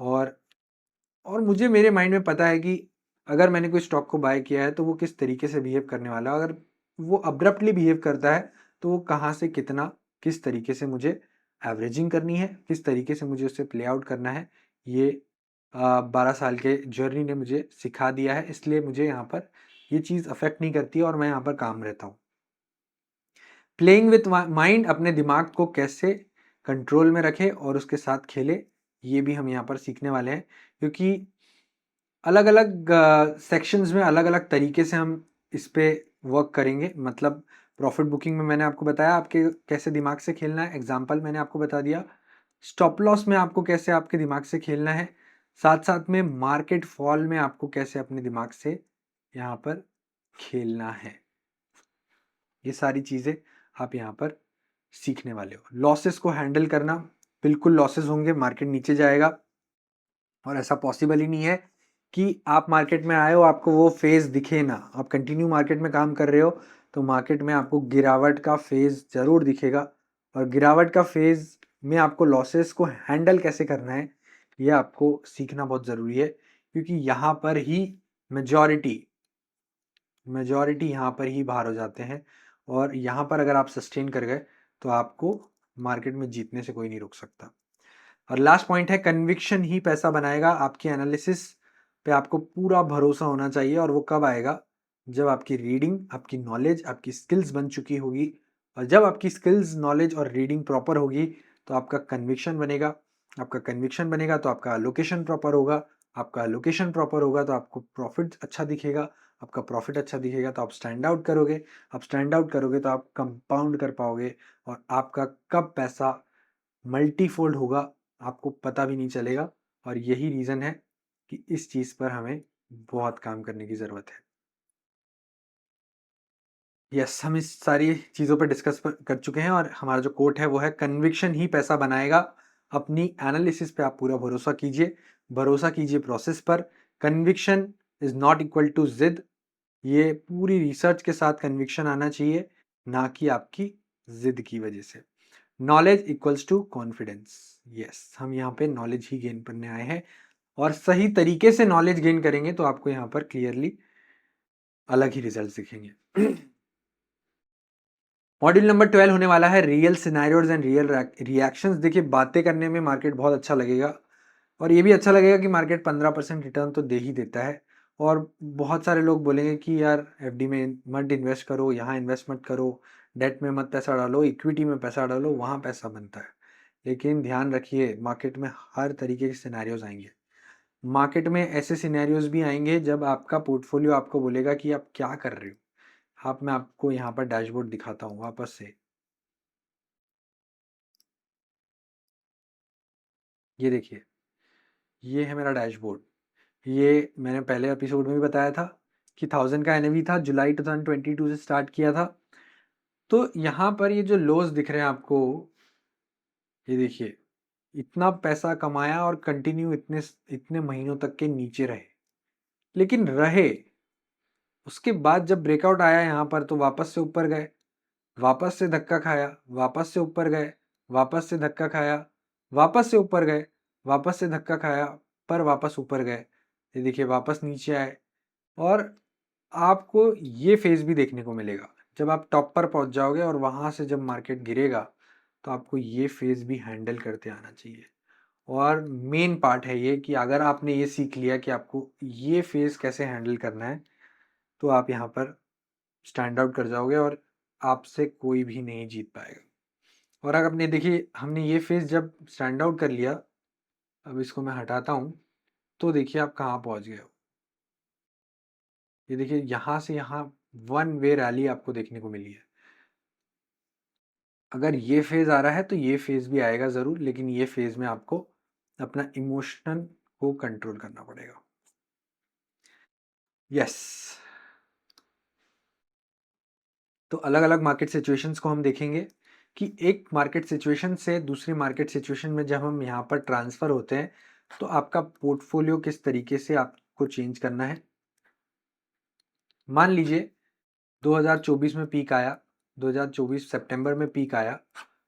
और मुझे मेरे माइंड में पता है कि अगर मैंने कोई स्टॉक को बाय किया है तो वो किस तरीके से बिहेव करने वाला है। अगर वो अब्रप्टली बिहेव करता है तो वो कहाँ से कितना, किस तरीके से मुझे एवरेजिंग करनी है, किस तरीके से मुझे उसे प्ले आउट करना है, ये 12 साल के जर्नी ने मुझे सिखा दिया है। इसलिए मुझे यहाँ पर ये चीज़ अफेक्ट नहीं करती है, और मैं यहाँ पर काम रहता हूँ। प्लेइंग विथ माइंड, अपने दिमाग को कैसे कंट्रोल में रखे और उसके साथ खेले, ये भी हम यहाँ पर सीखने वाले हैं। क्योंकि अलग अलग सेक्शंस में अलग अलग तरीके से हम इस पे वर्क करेंगे। मतलब प्रॉफिट बुकिंग में मैंने आपको बताया आपके कैसे दिमाग से खेलना है, एग्जाम्पल मैंने आपको बता दिया। स्टॉप लॉस में आपको कैसे आपके दिमाग से खेलना है, साथ साथ में मार्केट फॉल में आपको कैसे अपने दिमाग से यहाँ पर खेलना है। ये सारी चीज़ें आप यहाँ पर सीखने वाले हो। लॉसेस को हैंडल करना, बिल्कुल लॉसेस होंगे, मार्केट नीचे जाएगा, और ऐसा पॉसिबल ही नहीं है कि आप मार्केट में आए हो आपको वो फेज दिखे ना। आप कंटिन्यू मार्केट में काम कर रहे हो तो मार्केट में आपको गिरावट का फेज जरूर दिखेगा, और गिरावट का फेज में आपको लॉसेस को हैंडल कैसे करना है ये आपको सीखना बहुत ज़रूरी है। क्योंकि यहाँ पर ही मेजॉरिटी यहाँ पर ही बाहर हो जाते हैं, और यहाँ पर अगर आप सस्टेन कर गए तो आपको मार्केट में जीतने से कोई नहीं रोक सकता। और लास्ट पॉइंट है, कन्विक्शन ही पैसा बनाएगा। आपकी एनालिसिस पे आपको पूरा भरोसा होना चाहिए, और वो कब आएगा, जब आपकी रीडिंग, आपकी नॉलेज, आपकी स्किल्स बन चुकी होगी। और जब आपकी स्किल्स, नॉलेज और रीडिंग प्रॉपर होगी तो आपका कन्विक्शन बनेगा। आपका कन्विक्शन बनेगा तो आपका एलोकेशन प्रॉपर होगा। आपका एलोकेशन प्रॉपर होगा तो आपको प्रॉफिट अच्छा दिखेगा। आपका प्रॉफिट अच्छा दिखेगा तो आप स्टैंड आउट करोगे। आप स्टैंड आउट करोगे तो आप कंपाउंड कर पाओगे, और आपका कब पैसा मल्टीफोल्ड होगा आपको पता भी नहीं चलेगा। और यही रीज़न है कि इस चीज़ पर हमें बहुत काम करने की ज़रूरत है। यस, हम इस सारी चीज़ों पर डिस्कस कर चुके हैं, और हमारा जो कोट है वो है, कन्विक्शन ही पैसा बनाएगा। अपनी एनालिसिस पे आप पूरा भरोसा कीजिए, भरोसा कीजिए प्रोसेस पर। Conviction is not equal to जिद। ये पूरी रिसर्च के साथ कन्विक्शन आना चाहिए, ना कि आपकी जिद की वजह से। Knowledge equals to confidence. Yes, हम यहाँ पे नॉलेज ही गेन करने आए हैं, और सही तरीके से नॉलेज गेन करेंगे तो आपको यहाँ पर क्लियरली अलग ही रिजल्ट दिखेंगे। मॉड्यूल नंबर 12 होने वाला है real scenarios and real reactions. देखिए, बातें करने में मार्केट बहुत अच्छा लगेगा, और ये भी अच्छा लगेगा कि मार्केट 15% रिटर्न तो दे ही देता है, और बहुत सारे लोग बोलेंगे कि यार एफडी में मत इन्वेस्ट करो, यहाँ इन्वेस्ट मत करो, डेट में मत पैसा डालो, इक्विटी में पैसा डालो, वहाँ पैसा बनता है। लेकिन ध्यान रखिए, मार्केट में हर तरीके के सिनेरियोज आएंगे। मार्केट में ऐसे सिनेरियोज भी आएंगे जब आपका पोर्टफोलियो आपको बोलेगा कि आप क्या कर रहे हो। मैं आपको यहाँ पर डैशबोर्ड दिखाता हूँ वापस से। ये देखिए, ये है मेरा डैशबोर्ड। ये मैंने पहले एपिसोड में भी बताया था कि 1000 का एनएवी था, जुलाई 2022 से स्टार्ट किया था। तो यहाँ पर ये जो लोज दिख रहे हैं आपको, ये देखिए, इतना पैसा कमाया और कंटिन्यू इतने इतने महीनों तक के नीचे रहे, लेकिन रहे। उसके बाद जब ब्रेकआउट आया यहाँ पर तो वापस से ऊपर गए, वापस से धक्का खाया, वापस से ऊपर गए, वापस से धक्का खाया, वापस से ऊपर गए, वापस से धक्का खाया, पर वापस ऊपर गए। ये देखिए, वापस नीचे आए। और आपको ये फेज भी देखने को मिलेगा जब आप टॉप पर पहुंच जाओगे और वहां से जब मार्केट गिरेगा तो आपको ये फेज भी हैंडल करते आना चाहिए। और मेन पार्ट है ये कि अगर आपने ये सीख लिया कि आपको ये फेज कैसे हैंडल करना है, तो आप यहाँ पर स्टैंड आउट कर जाओगे और आपसे कोई भी नहीं जीत पाएगा। और अगर आपने देखिए, हमने ये फेज जब स्टैंड आउट कर लिया, अब इसको मैं हटाता हूँ, तो देखिए आप कहाँ पहुँच गए हो। ये देखिए, यहाँ से यहाँ वन वे रैली आपको देखने को मिली है। अगर ये फेज आ रहा है तो ये फेज भी आएगा ज़रूर, लेकिन ये फेज में आपको अपना इमोशनल को कंट्रोल करना पड़ेगा। यस। तो अलग अलग मार्केट सिचुएशंस को हम देखेंगे कि एक मार्केट सिचुएशन से दूसरी मार्केट सिचुएशन में जब हम यहाँ पर ट्रांसफ़र होते हैं तो आपका पोर्टफोलियो किस तरीके से आपको चेंज करना है। मान लीजिए 2024 में पीक आया, 2024 सितंबर में पीक आया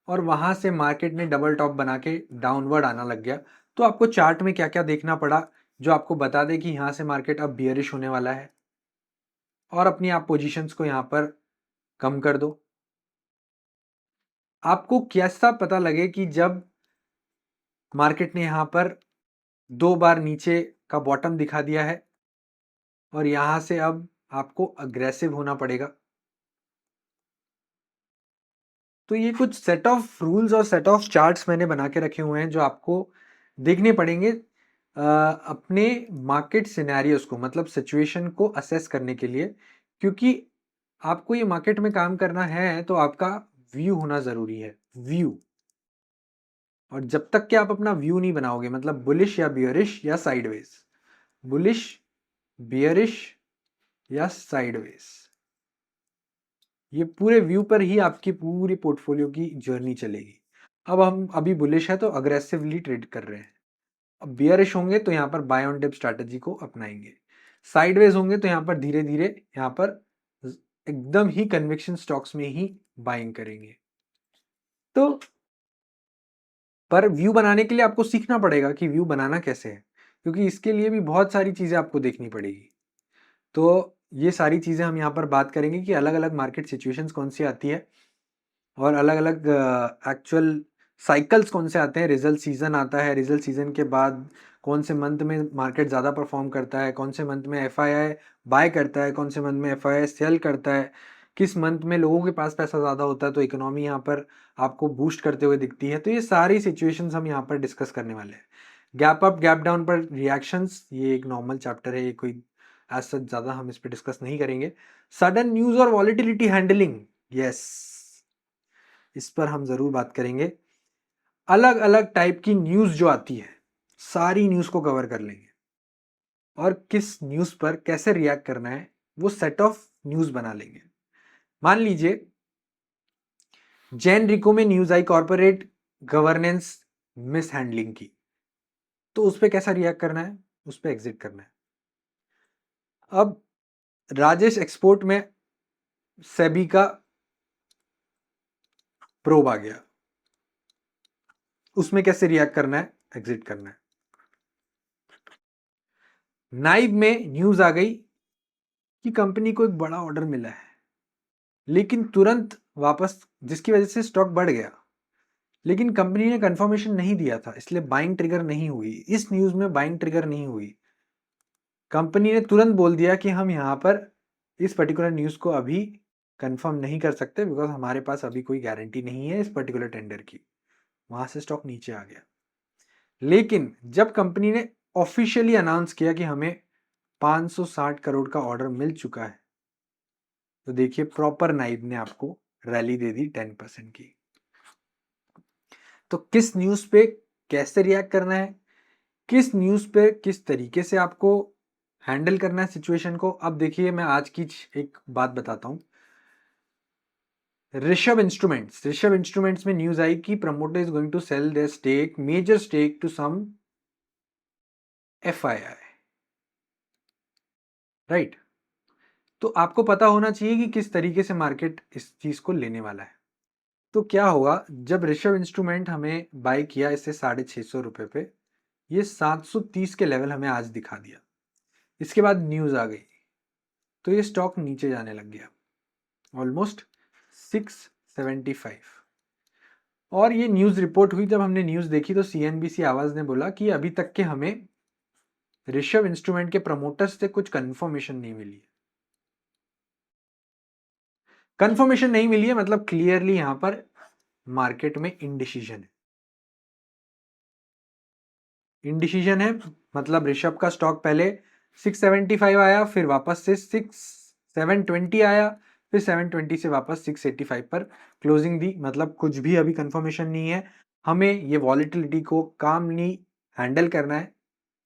और वहां से मार्केट ने डबल टॉप बना के डाउनवर्ड आना लग गया। तो आपको चार्ट में क्या क्या देखना पड़ा जो आपको बता दे कि यहाँ से मार्केट अब बियरिश होने वाला है, और अपनी आप पोजीशंस को यहाँ पर कम कर दो। आपको कैसा पता लगे कि जब मार्केट ने यहाँ पर 2 बार नीचे का बॉटम दिखा दिया है और यहाँ से अब आपको अग्रेसिव होना पड़ेगा। तो ये कुछ सेट ऑफ रूल्स और सेट ऑफ चार्ट्स मैंने बना के रखे हुए हैं जो आपको देखने पड़ेंगे अपने मार्केट सिनेरियोस को, मतलब सिचुएशन को असेस करने के लिए। क्योंकि आपको ये मार्केट में काम करना है तो आपका व्यू होना ज़रूरी है, व्यू। और जब तक कि आप अपना व्यू नहीं बनाओगे, मतलब बुलिश या बियरिश या साइडवेज, बुलिश, बियरिश या साइडवेज, ये पूरे व्यू पर ही आपकी पूरी पोर्टफोलियो की जर्नी चलेगी। अब हम अभी बुलिश है तो अग्रेसिवली ट्रेड कर रहे हैं, अब बियरिश होंगे तो यहाँ पर बाय ऑन डिप स्ट्रैटेजी को अपनाएंगे, साइडवेज होंगे तो यहाँ पर धीरे धीरे यहाँ पर एकदम ही कन्विक्शन स्टॉक्स में ही बाइंग करेंगे। तो पर व्यू बनाने के लिए आपको सीखना पड़ेगा कि व्यू बनाना कैसे है, क्योंकि इसके लिए भी बहुत सारी चीज़ें आपको देखनी पड़ेगी। तो ये सारी चीज़ें हम यहाँ पर बात करेंगे कि अलग अलग मार्केट सिचुएशंस कौन सी आती है और अलग अलग एक्चुअल साइकिल्स कौन से आते हैं। रिजल्ट सीजन आता है, रिजल्ट सीजन के बाद कौन से मंथ में मार्केट ज़्यादा परफॉर्म करता है, कौन से मंथ में एफआईआई बाय करता है, कौन से मंथ में एफआईआई सेल करता है, किस मंथ में लोगों के पास पैसा ज़्यादा होता है तो इकोनॉमी यहाँ पर आपको बूस्ट करते हुए दिखती है। तो ये सारी सिचुएशंस हम यहाँ पर डिस्कस करने वाले हैं। गैप अप गैप डाउन पर रिएक्शंस, ये एक नॉर्मल चैप्टर है, ये कोई एज सच ज़्यादा हम इस पर डिस्कस नहीं करेंगे। सडन न्यूज़ और वॉलिटिलिटी हैंडलिंग, यस, इस पर हम ज़रूर बात करेंगे। अलग अलग टाइप की न्यूज़ जो आती है, सारी न्यूज़ को कवर कर लेंगे और किस न्यूज़ पर कैसे रिएक्ट करना है वो सेट ऑफ न्यूज़ बना लेंगे। मान लीजिए जैन रिको में न्यूज़ आई कॉर्पोरेट गवर्नेंस मिस हैंडलिंग की, तो उस पर कैसा रिएक्ट करना है, उस पर एग्जिट करना है। अब राजेश एक्सपोर्ट में सेबी का प्रोब आ गया, उसमें कैसे रिएक्ट करना है, एग्जिट करना है। नाइब में न्यूज़ आ गई कि कंपनी को एक बड़ा ऑर्डर मिला है, लेकिन तुरंत वापस, जिसकी वजह से स्टॉक बढ़ गया, लेकिन कंपनी ने कंफर्मेशन नहीं दिया था, इसलिए बाइंग ट्रिगर नहीं हुई। इस न्यूज़ में बाइंग ट्रिगर नहीं हुई। कंपनी ने तुरंत बोल दिया कि हम यहाँ पर इस पर्टिकुलर न्यूज़ को अभी कंफर्म नहीं कर सकते बिकॉज हमारे पास अभी कोई गारंटी नहीं है इस पर्टिकुलर टेंडर की। वहां से स्टॉक नीचे आ गया। लेकिन जब कंपनी ने ऑफिशियली अनाउंस किया कि हमें 560 करोड़ का ऑर्डर मिल चुका है, तो देखिए प्रॉपर नाइब ने आपको रैली दे दी 10% की। तो किस न्यूज़ पे कैसे रिएक्ट करना है, किस न्यूज़ पे किस तरीके से आपको हैंडल करना है सिचुएशन को, अब देखिए मैं आज की एक बात बताता हूं। ऋषभ इंस्ट्रूमेंट्स में न्यूज आई कि promoter is going to sell their stake, major stake to some FII, right. तो आपको पता होना चाहिए कि किस तरीके से मार्केट इस चीज को लेने वाला है। तो क्या होगा, जब ऋषभ इंस्ट्रूमेंट हमें बाय किया इससे 650 रुपए पे, ये 730 के लेवल हमें आज दिखा दिया। इसके बाद न्यूज आ गई तो ये स्टॉक नीचे जाने लग गया ऑलमोस्ट 675। और ये न्यूज रिपोर्ट हुई, जब हमने न्यूज देखी तो CNBC आवाज ने बोला कि अभी तक के हमें ऋषभ इंस्ट्रूमेंट के प्रमोटर्स से कुछ कंफर्मेशन नहीं मिली है। कंफर्मेशन नहीं मिली है मतलब क्लियरली यहां पर मार्केट में इनडिसीजन है। इनडिसीजन है मतलब ऋषभ का स्टॉक पहले 675 आया, फिर वापस से 720 आया, फिर 720 से वापस 685 पर क्लोजिंग दी। मतलब कुछ भी अभी कंफर्मेशन नहीं है। हमें ये वॉलेटिलिटी को कामली हैंडल करना है,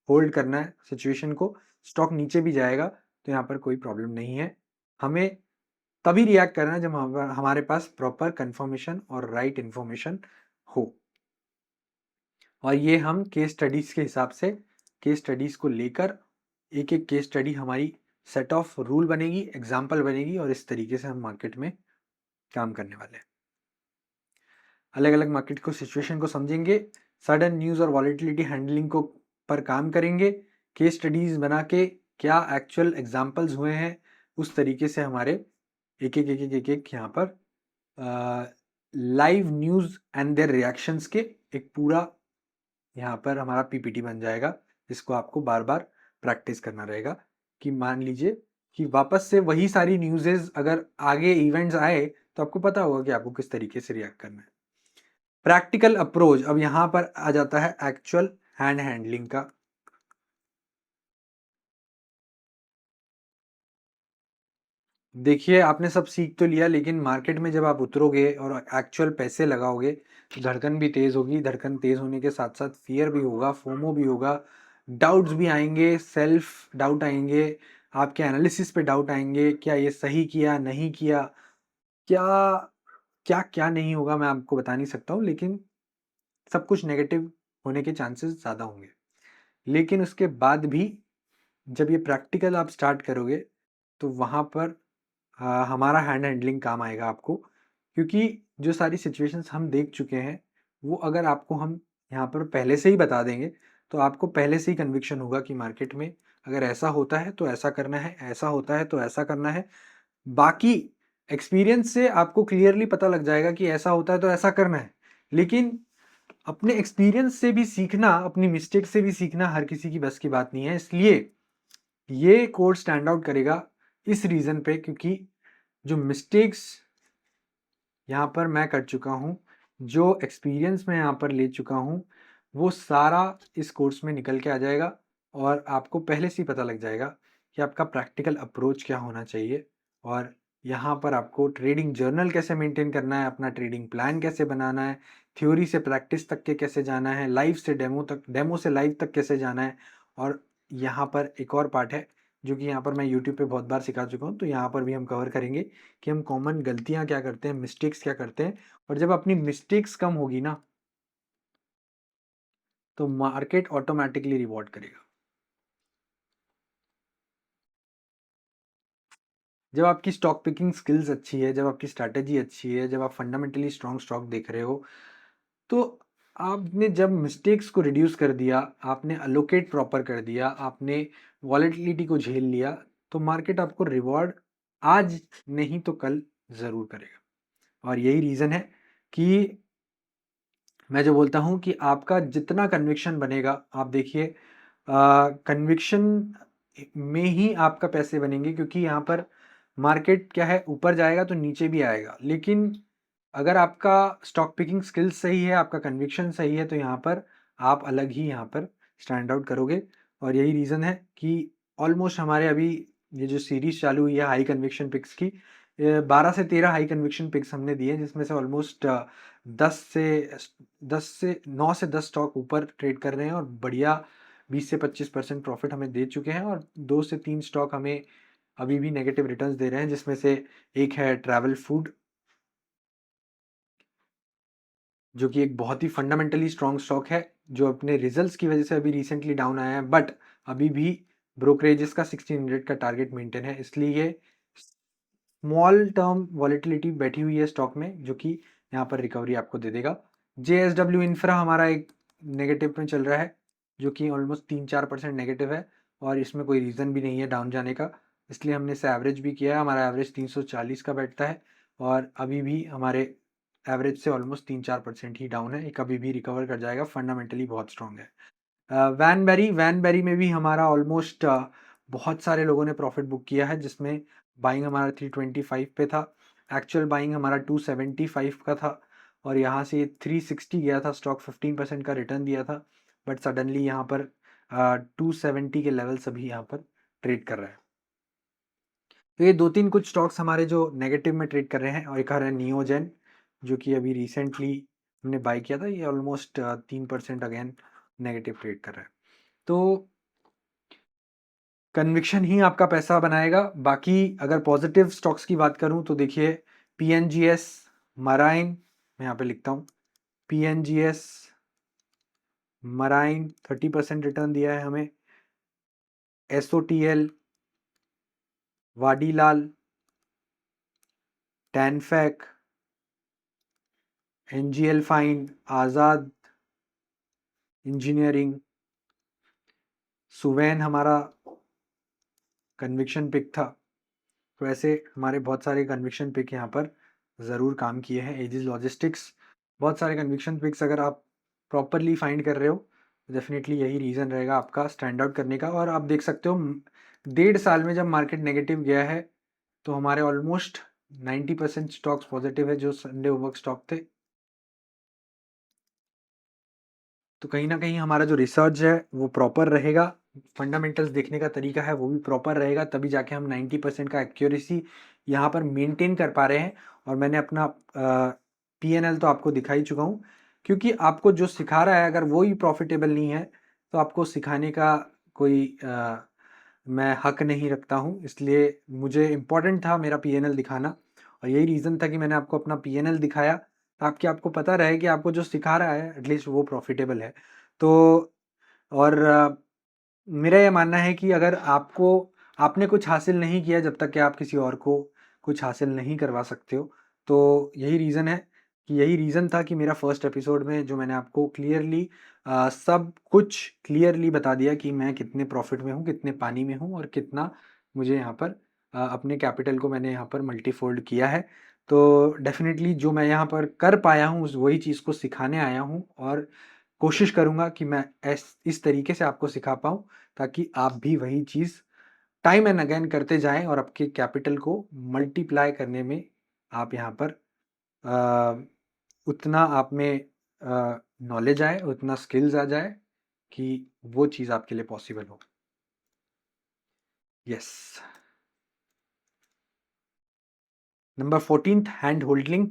होल्ड करना है सिचुएशन को। स्टॉक नीचे भी जाएगा तो यहाँ पर कोई प्रॉब्लम नहीं है। हमें तभी रिएक्ट करना है जब हमारे पास प्रॉपर कंफर्मेशन और राइट इंफॉर्मेशन हो। और ये हम केस स्टडीज के हिसाब से, केस स्टडीज को लेकर एक एक केस स्टडी हमारी सेट ऑफ रूल बनेगी, एग्जाम्पल बनेगी, और इस तरीके से हम मार्केट में काम करने वाले हैं। अलग अलग मार्केट को सिचुएशन को समझेंगे, सडन न्यूज और वॉलेटिलिटी हैंडलिंग को पर काम करेंगे, केस स्टडीज बना के क्या एक्चुअल एग्जाम्पल्स हुए हैं उस तरीके से हमारे एक एक यहाँ पर live news and there reactions के एक पूरा यहाँ पर हमारा PPT बन जाएगा, जिसको आपको बार बार प्रैक्टिस करना रहेगा। कि मान लीजिए कि वापस से वही सारी न्यूज़ेस अगर आगे इवेंट्स आए तो आपको पता होगा कि आपको किस तरीके से रिएक्ट करना है। प्रैक्टिकल अप्रोच, अब यहाँ पर आ जाता है एक्चुअल हैंड हैंडलिंग का। देखिए आपने सब सीख तो लिया, लेकिन मार्केट में जब आप उतरोगे और एक्चुअल पैसे लगाओगे तो धड़कन भी तेज होगी। धड़कन तेज होने के साथ साथ फियर भी होगा, फोमो भी होगा, डाउट्स भी आएंगे, सेल्फ डाउट आएंगे, आपके एनालिसिस पे डाउट आएंगे, क्या ये सही किया नहीं किया, क्या क्या क्या नहीं होगा मैं आपको बता नहीं सकता हूँ, लेकिन सब कुछ नेगेटिव होने के चांसेस ज़्यादा होंगे। लेकिन उसके बाद भी जब ये प्रैक्टिकल आप स्टार्ट करोगे तो वहाँ पर हमारा हैंड हैंडलिंग काम आएगा आपको। क्योंकि जो सारी सिचुएशंस हम देख चुके हैं वो अगर आपको हम यहाँ पर पहले से ही बता देंगे तो आपको पहले से ही कन्विक्शन होगा कि मार्केट में अगर ऐसा होता है तो ऐसा करना है, ऐसा होता है तो ऐसा करना है। बाकी एक्सपीरियंस से आपको क्लियरली पता लग जाएगा कि ऐसा होता है तो ऐसा करना है। लेकिन अपने एक्सपीरियंस से भी सीखना, अपनी मिस्टेक से भी सीखना हर किसी की बस की बात नहीं है। इसलिए ये कोड स्टैंड आउट करेगा इस रीज़न पे क्योंकि जो मिस्टेक्स यहाँ पर मैं कर चुका हूँ, जो एक्सपीरियंस मैं यहाँ पर ले चुका हूँ, वो सारा इस कोर्स में निकल के आ जाएगा। और आपको पहले से ही पता लग जाएगा कि आपका प्रैक्टिकल अप्रोच क्या होना चाहिए। और यहाँ पर आपको ट्रेडिंग जर्नल कैसे मेंटेन करना है, अपना ट्रेडिंग प्लान कैसे बनाना है, थ्योरी से प्रैक्टिस तक के कैसे जाना है, लाइव से डेमो तक, डेमो से लाइव तक कैसे जाना है। और यहाँ पर एक और पार्ट है जो कि यहाँ पर मैं यूट्यूब पे बहुत बार सिखा चुका हूँ, तो यहाँ पर भी हम कवर करेंगे कि हम कॉमन गलतियाँ क्या करते हैं, मिस्टेक्स क्या करते हैं। और जब अपनी मिस्टेक्स कम होगी ना तो मार्केट ऑटोमेटिकली रिवॉर्ड करेगा। जब आपकी स्टॉक पिकिंग स्किल्स अच्छी है, जब आपकी स्ट्रैटेजी अच्छी है, जब आप फंडामेंटली स्ट्रॉन्ग स्टॉक देख रहे हो, तो आपने जब मिस्टेक्स को रिड्यूस कर दिया, आपने अलोकेट प्रॉपर कर दिया, आपने वॉलेटिलिटी को झेल लिया, तो मार्केट आपको रिवॉर्ड आज नहीं तो कल ज़रूर करेगा। और यही रीज़न है कि मैं जो बोलता हूँ कि आपका जितना कन्विक्शन बनेगा, आप देखिए कन्विक्शन में ही आपका पैसे बनेंगे, क्योंकि यहाँ पर मार्केट क्या है, ऊपर जाएगा तो नीचे भी आएगा, लेकिन अगर आपका स्टॉक पिकिंग स्किल्स सही है, आपका कन्विक्शन सही है, तो यहाँ पर आप अलग ही यहाँ पर स्टैंड आउट करोगे। और यही रीज़न है कि ऑलमोस्ट हमारे अभी ये जो सीरीज चालू हुई है हाई कन्विक्शन पिक्स की, 12 से 13 हाई कन्विक्शन पिक्स हमने दिए, जिसमें से ऑलमोस्ट 10 से 9 से 10 स्टॉक ऊपर ट्रेड कर रहे हैं और बढ़िया 20 से 25% प्रॉफिट हमें दे चुके हैं, और 2 से 3 स्टॉक हमें अभी भी नेगेटिव रिटर्न्स दे रहे हैं, जिसमें से एक है ट्रैवल फूड, जो कि एक बहुत ही फंडामेंटली स्ट्रॉन्ग स्टॉक है, जो अपने रिजल्ट्स की वजह से अभी रिसेंटली डाउन आया है, बट अभी भी ब्रोकरेजेस का 1600 का टारगेट मेंटेन है, इसलिए ये स्मॉल टर्म वॉलेटिलिटी बैठी हुई है स्टॉक में, जो कि यहाँ पर रिकवरी आपको दे देगा। JSW इंफ्रा हमारा एक नेगेटिव में चल रहा है, जो कि ऑलमोस्ट 3-4% नेगेटिव है, और इसमें कोई रीज़न भी नहीं है डाउन जाने का, इसलिए हमने इसे एवरेज भी किया है। हमारा एवरेज 340 का बैठता है, और अभी भी हमारे एवरेज से ऑलमोस्ट 3-4% ही डाउन है, ये कभी भी रिकवर कर जाएगा, फंडामेंटली बहुत स्ट्रॉन्ग है। वैनबेरी में भी हमारा ऑलमोस्ट बहुत सारे लोगों ने प्रॉफिट बुक किया है, जिसमें बाइंग हमारा 325 पे था, एक्चुअल बाइंग हमारा 275 का था, और यहाँ से ये 360 गया था, स्टॉक 15% का रिटर्न दिया था, बट सडनली यहाँ पर 270 के लेवल सभी यहाँ पर ट्रेड कर रहा है। तो ये 2-3 कुछ स्टॉक्स हमारे जो नेगेटिव में ट्रेड कर रहे हैं, और एक आ रहा है नियोजेन, जो कि अभी रिसेंटली हमने बाई किया था, ये ऑलमोस्ट 3% अगेन नेगेटिव ट्रेड कर रहा है। तो कन्विक्शन ही आपका पैसा बनाएगा। बाकी अगर पॉजिटिव स्टॉक्स की बात करूं तो देखिए, PNGS, मराइन, मैं यहाँ पे लिखता हूँ, PNGS, मराइन 30% रिटर्न दिया है हमें। SOTL, वाडीलाल, टैनफैक, NGL फाइन, आज़ाद इंजीनियरिंग, सुवैन हमारा कन्विक्शन पिक था। तो ऐसे हमारे बहुत सारे कन्विक्शन पिक यहाँ पर ज़रूर काम किए हैं। एजिस लॉजिस्टिक्स, बहुत सारे कन्विक्शन पिक्स अगर आप प्रॉपरली फाइंड कर रहे हो तो डेफिनेटली यही रीज़न रहेगा आपका स्टैंड आउट करने का। और आप देख सकते हो 1.5 साल में जब मार्केट नेगेटिव गया है तो हमारे ऑलमोस्ट 90% स्टॉक्स पॉजिटिव है, जो संडे ओवर्क स्टॉक थे। तो कहीं ना कहीं हमारा जो रिसर्च है वो प्रॉपर रहेगा, फंडामेंटल्स देखने का तरीका है वो भी प्रॉपर रहेगा, तभी जाके हम 90% का एक्यूरेसी यहाँ पर मेंटेन कर पा रहे हैं। और मैंने अपना PNL तो आपको दिखा ही चुका हूँ, क्योंकि आपको जो सिखा रहा है अगर वो ही प्रॉफिटेबल नहीं है तो आपको सिखाने का कोई मैं हक नहीं रखता हूँ, इसलिए मुझे इम्पोर्टेंट था मेरा PNL दिखाना, और यही रीज़न था कि मैंने आपको अपना PNL दिखाया, ताकि आपको पता रहे कि आपको जो सिखा रहा है एटलीस्ट वो प्रॉफिटेबल है। तो और मेरा ये मानना है कि अगर आपने कुछ हासिल नहीं किया जब तक कि आप किसी और को कुछ हासिल नहीं करवा सकते हो। तो यही रीज़न है कि यही रीज़न था कि मेरा फर्स्ट एपिसोड में जो मैंने आपको क्लियरली सब कुछ क्लियरली बता दिया कि मैं कितने प्रॉफिट में हूँ, कितने पानी में हूँ, और कितना मुझे यहाँ पर अपने कैपिटल को मैंने यहाँ पर मल्टीफोल्ड किया है। तो डेफ़िनेटली जो मैं यहाँ पर कर पाया हूँ उस वही चीज़ को सिखाने आया हूँ, और कोशिश करूँगा कि मैं इस तरीके से आपको सिखा पाऊँ ताकि आप भी वही चीज़ टाइम एंड अगेन करते जाएं और आपके कैपिटल को मल्टीप्लाई करने में आप यहाँ पर अ, उतना आप में नॉलेज आए, उतना स्किल्स आ जाए कि वो चीज़ आपके लिए पॉसिबल हो। यस। नंबर 14 हैंड होल्डिंग,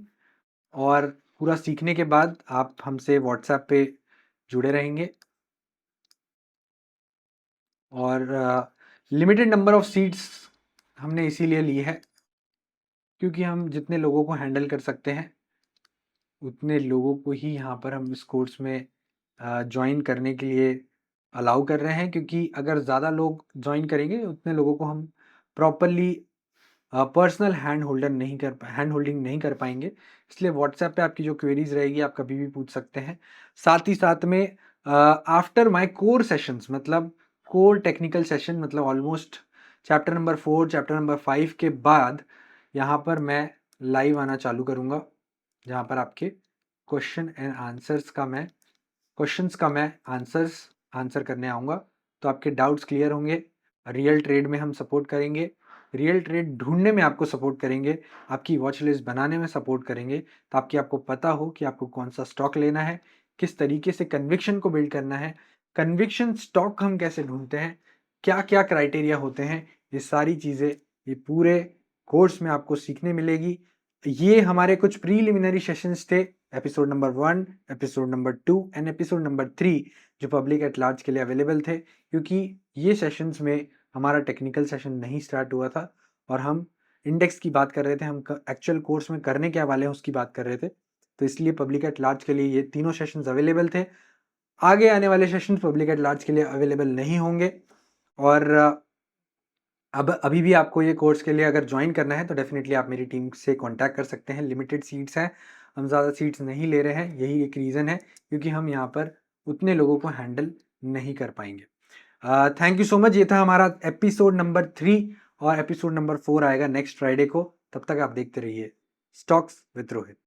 और पूरा सीखने के बाद आप हमसे व्हाट्सएप पे जुड़े रहेंगे, और लिमिटेड नंबर ऑफ सीट्स हमने इसीलिए ली है क्योंकि हम जितने लोगों को हैंडल कर सकते हैं उतने लोगों को ही यहाँ पर हम इस कोर्स में ज्वाइन करने के लिए अलाउ कर रहे हैं, क्योंकि अगर ज़्यादा लोग ज्वाइन करेंगे उतने लोगों को हम प्रॉपरली पर्सनल हैंड होल्डिंग नहीं कर पाएंगे। इसलिए व्हाट्सएप पे आपकी जो क्वेरीज रहेगी आप कभी भी पूछ सकते हैं। साथ ही साथ में आफ्टर माय कोर सेशंस, मतलब कोर टेक्निकल सेशन, मतलब almost chapter number 4 chapter number 5 के बाद यहाँ पर मैं लाइव आना चालू करूँगा, जहाँ पर आपके क्वेश्चंस का मैं आंसर करने आऊँगा, तो आपके डाउट्स क्लियर होंगे। रियल ट्रेड में हम सपोर्ट करेंगे, रियल ट्रेड ढूंढने में आपको सपोर्ट करेंगे, आपकी वॉच लिस्ट बनाने में सपोर्ट करेंगे, ताकि आपको पता हो कि आपको कौन सा स्टॉक लेना है, किस तरीके से कन्विक्शन को बिल्ड करना है, कन्विक्शन स्टॉक हम कैसे ढूंढते हैं, क्या क्या क्राइटेरिया होते हैं, ये सारी चीज़ें ये पूरे कोर्स में आपको सीखने मिलेगी। ये हमारे कुछ प्रीलिमिनरी सेशंस थे, episode number 1, episode number 2 and episode number 3, जो पब्लिक एट लार्ज के लिए अवेलेबल थे, क्योंकि ये सेशंस में हमारा टेक्निकल सेशन नहीं स्टार्ट हुआ था और हम इंडेक्स की बात कर रहे थे, हम एक्चुअल कोर्स में करने क्या वाले हैं उसकी बात कर रहे थे, तो इसलिए पब्लिक एट लार्ज के लिए ये तीनों सेशंस अवेलेबल थे। आगे आने वाले सेशंस पब्लिक एट लार्ज के लिए अवेलेबल नहीं होंगे। और अब अभी भी आपको ये कोर्स के लिए अगर ज्वाइन करना है तो डेफिनेटली आप मेरी टीम से कांटेक्ट कर सकते हैं। लिमिटेड सीट्स हैं, हम ज़्यादा सीट्स नहीं ले रहे हैं, यही एक रीज़न है, क्योंकि हम यहाँ पर उतने लोगों को हैंडल नहीं कर पाएंगे। Thank you so much. ये था हमारा एपिसोड नंबर 3 और एपिसोड नंबर 4 आएगा नेक्स्ट फ्राइडे को। तब तक आप देखते रहिए स्टॉक्स विद रोहित।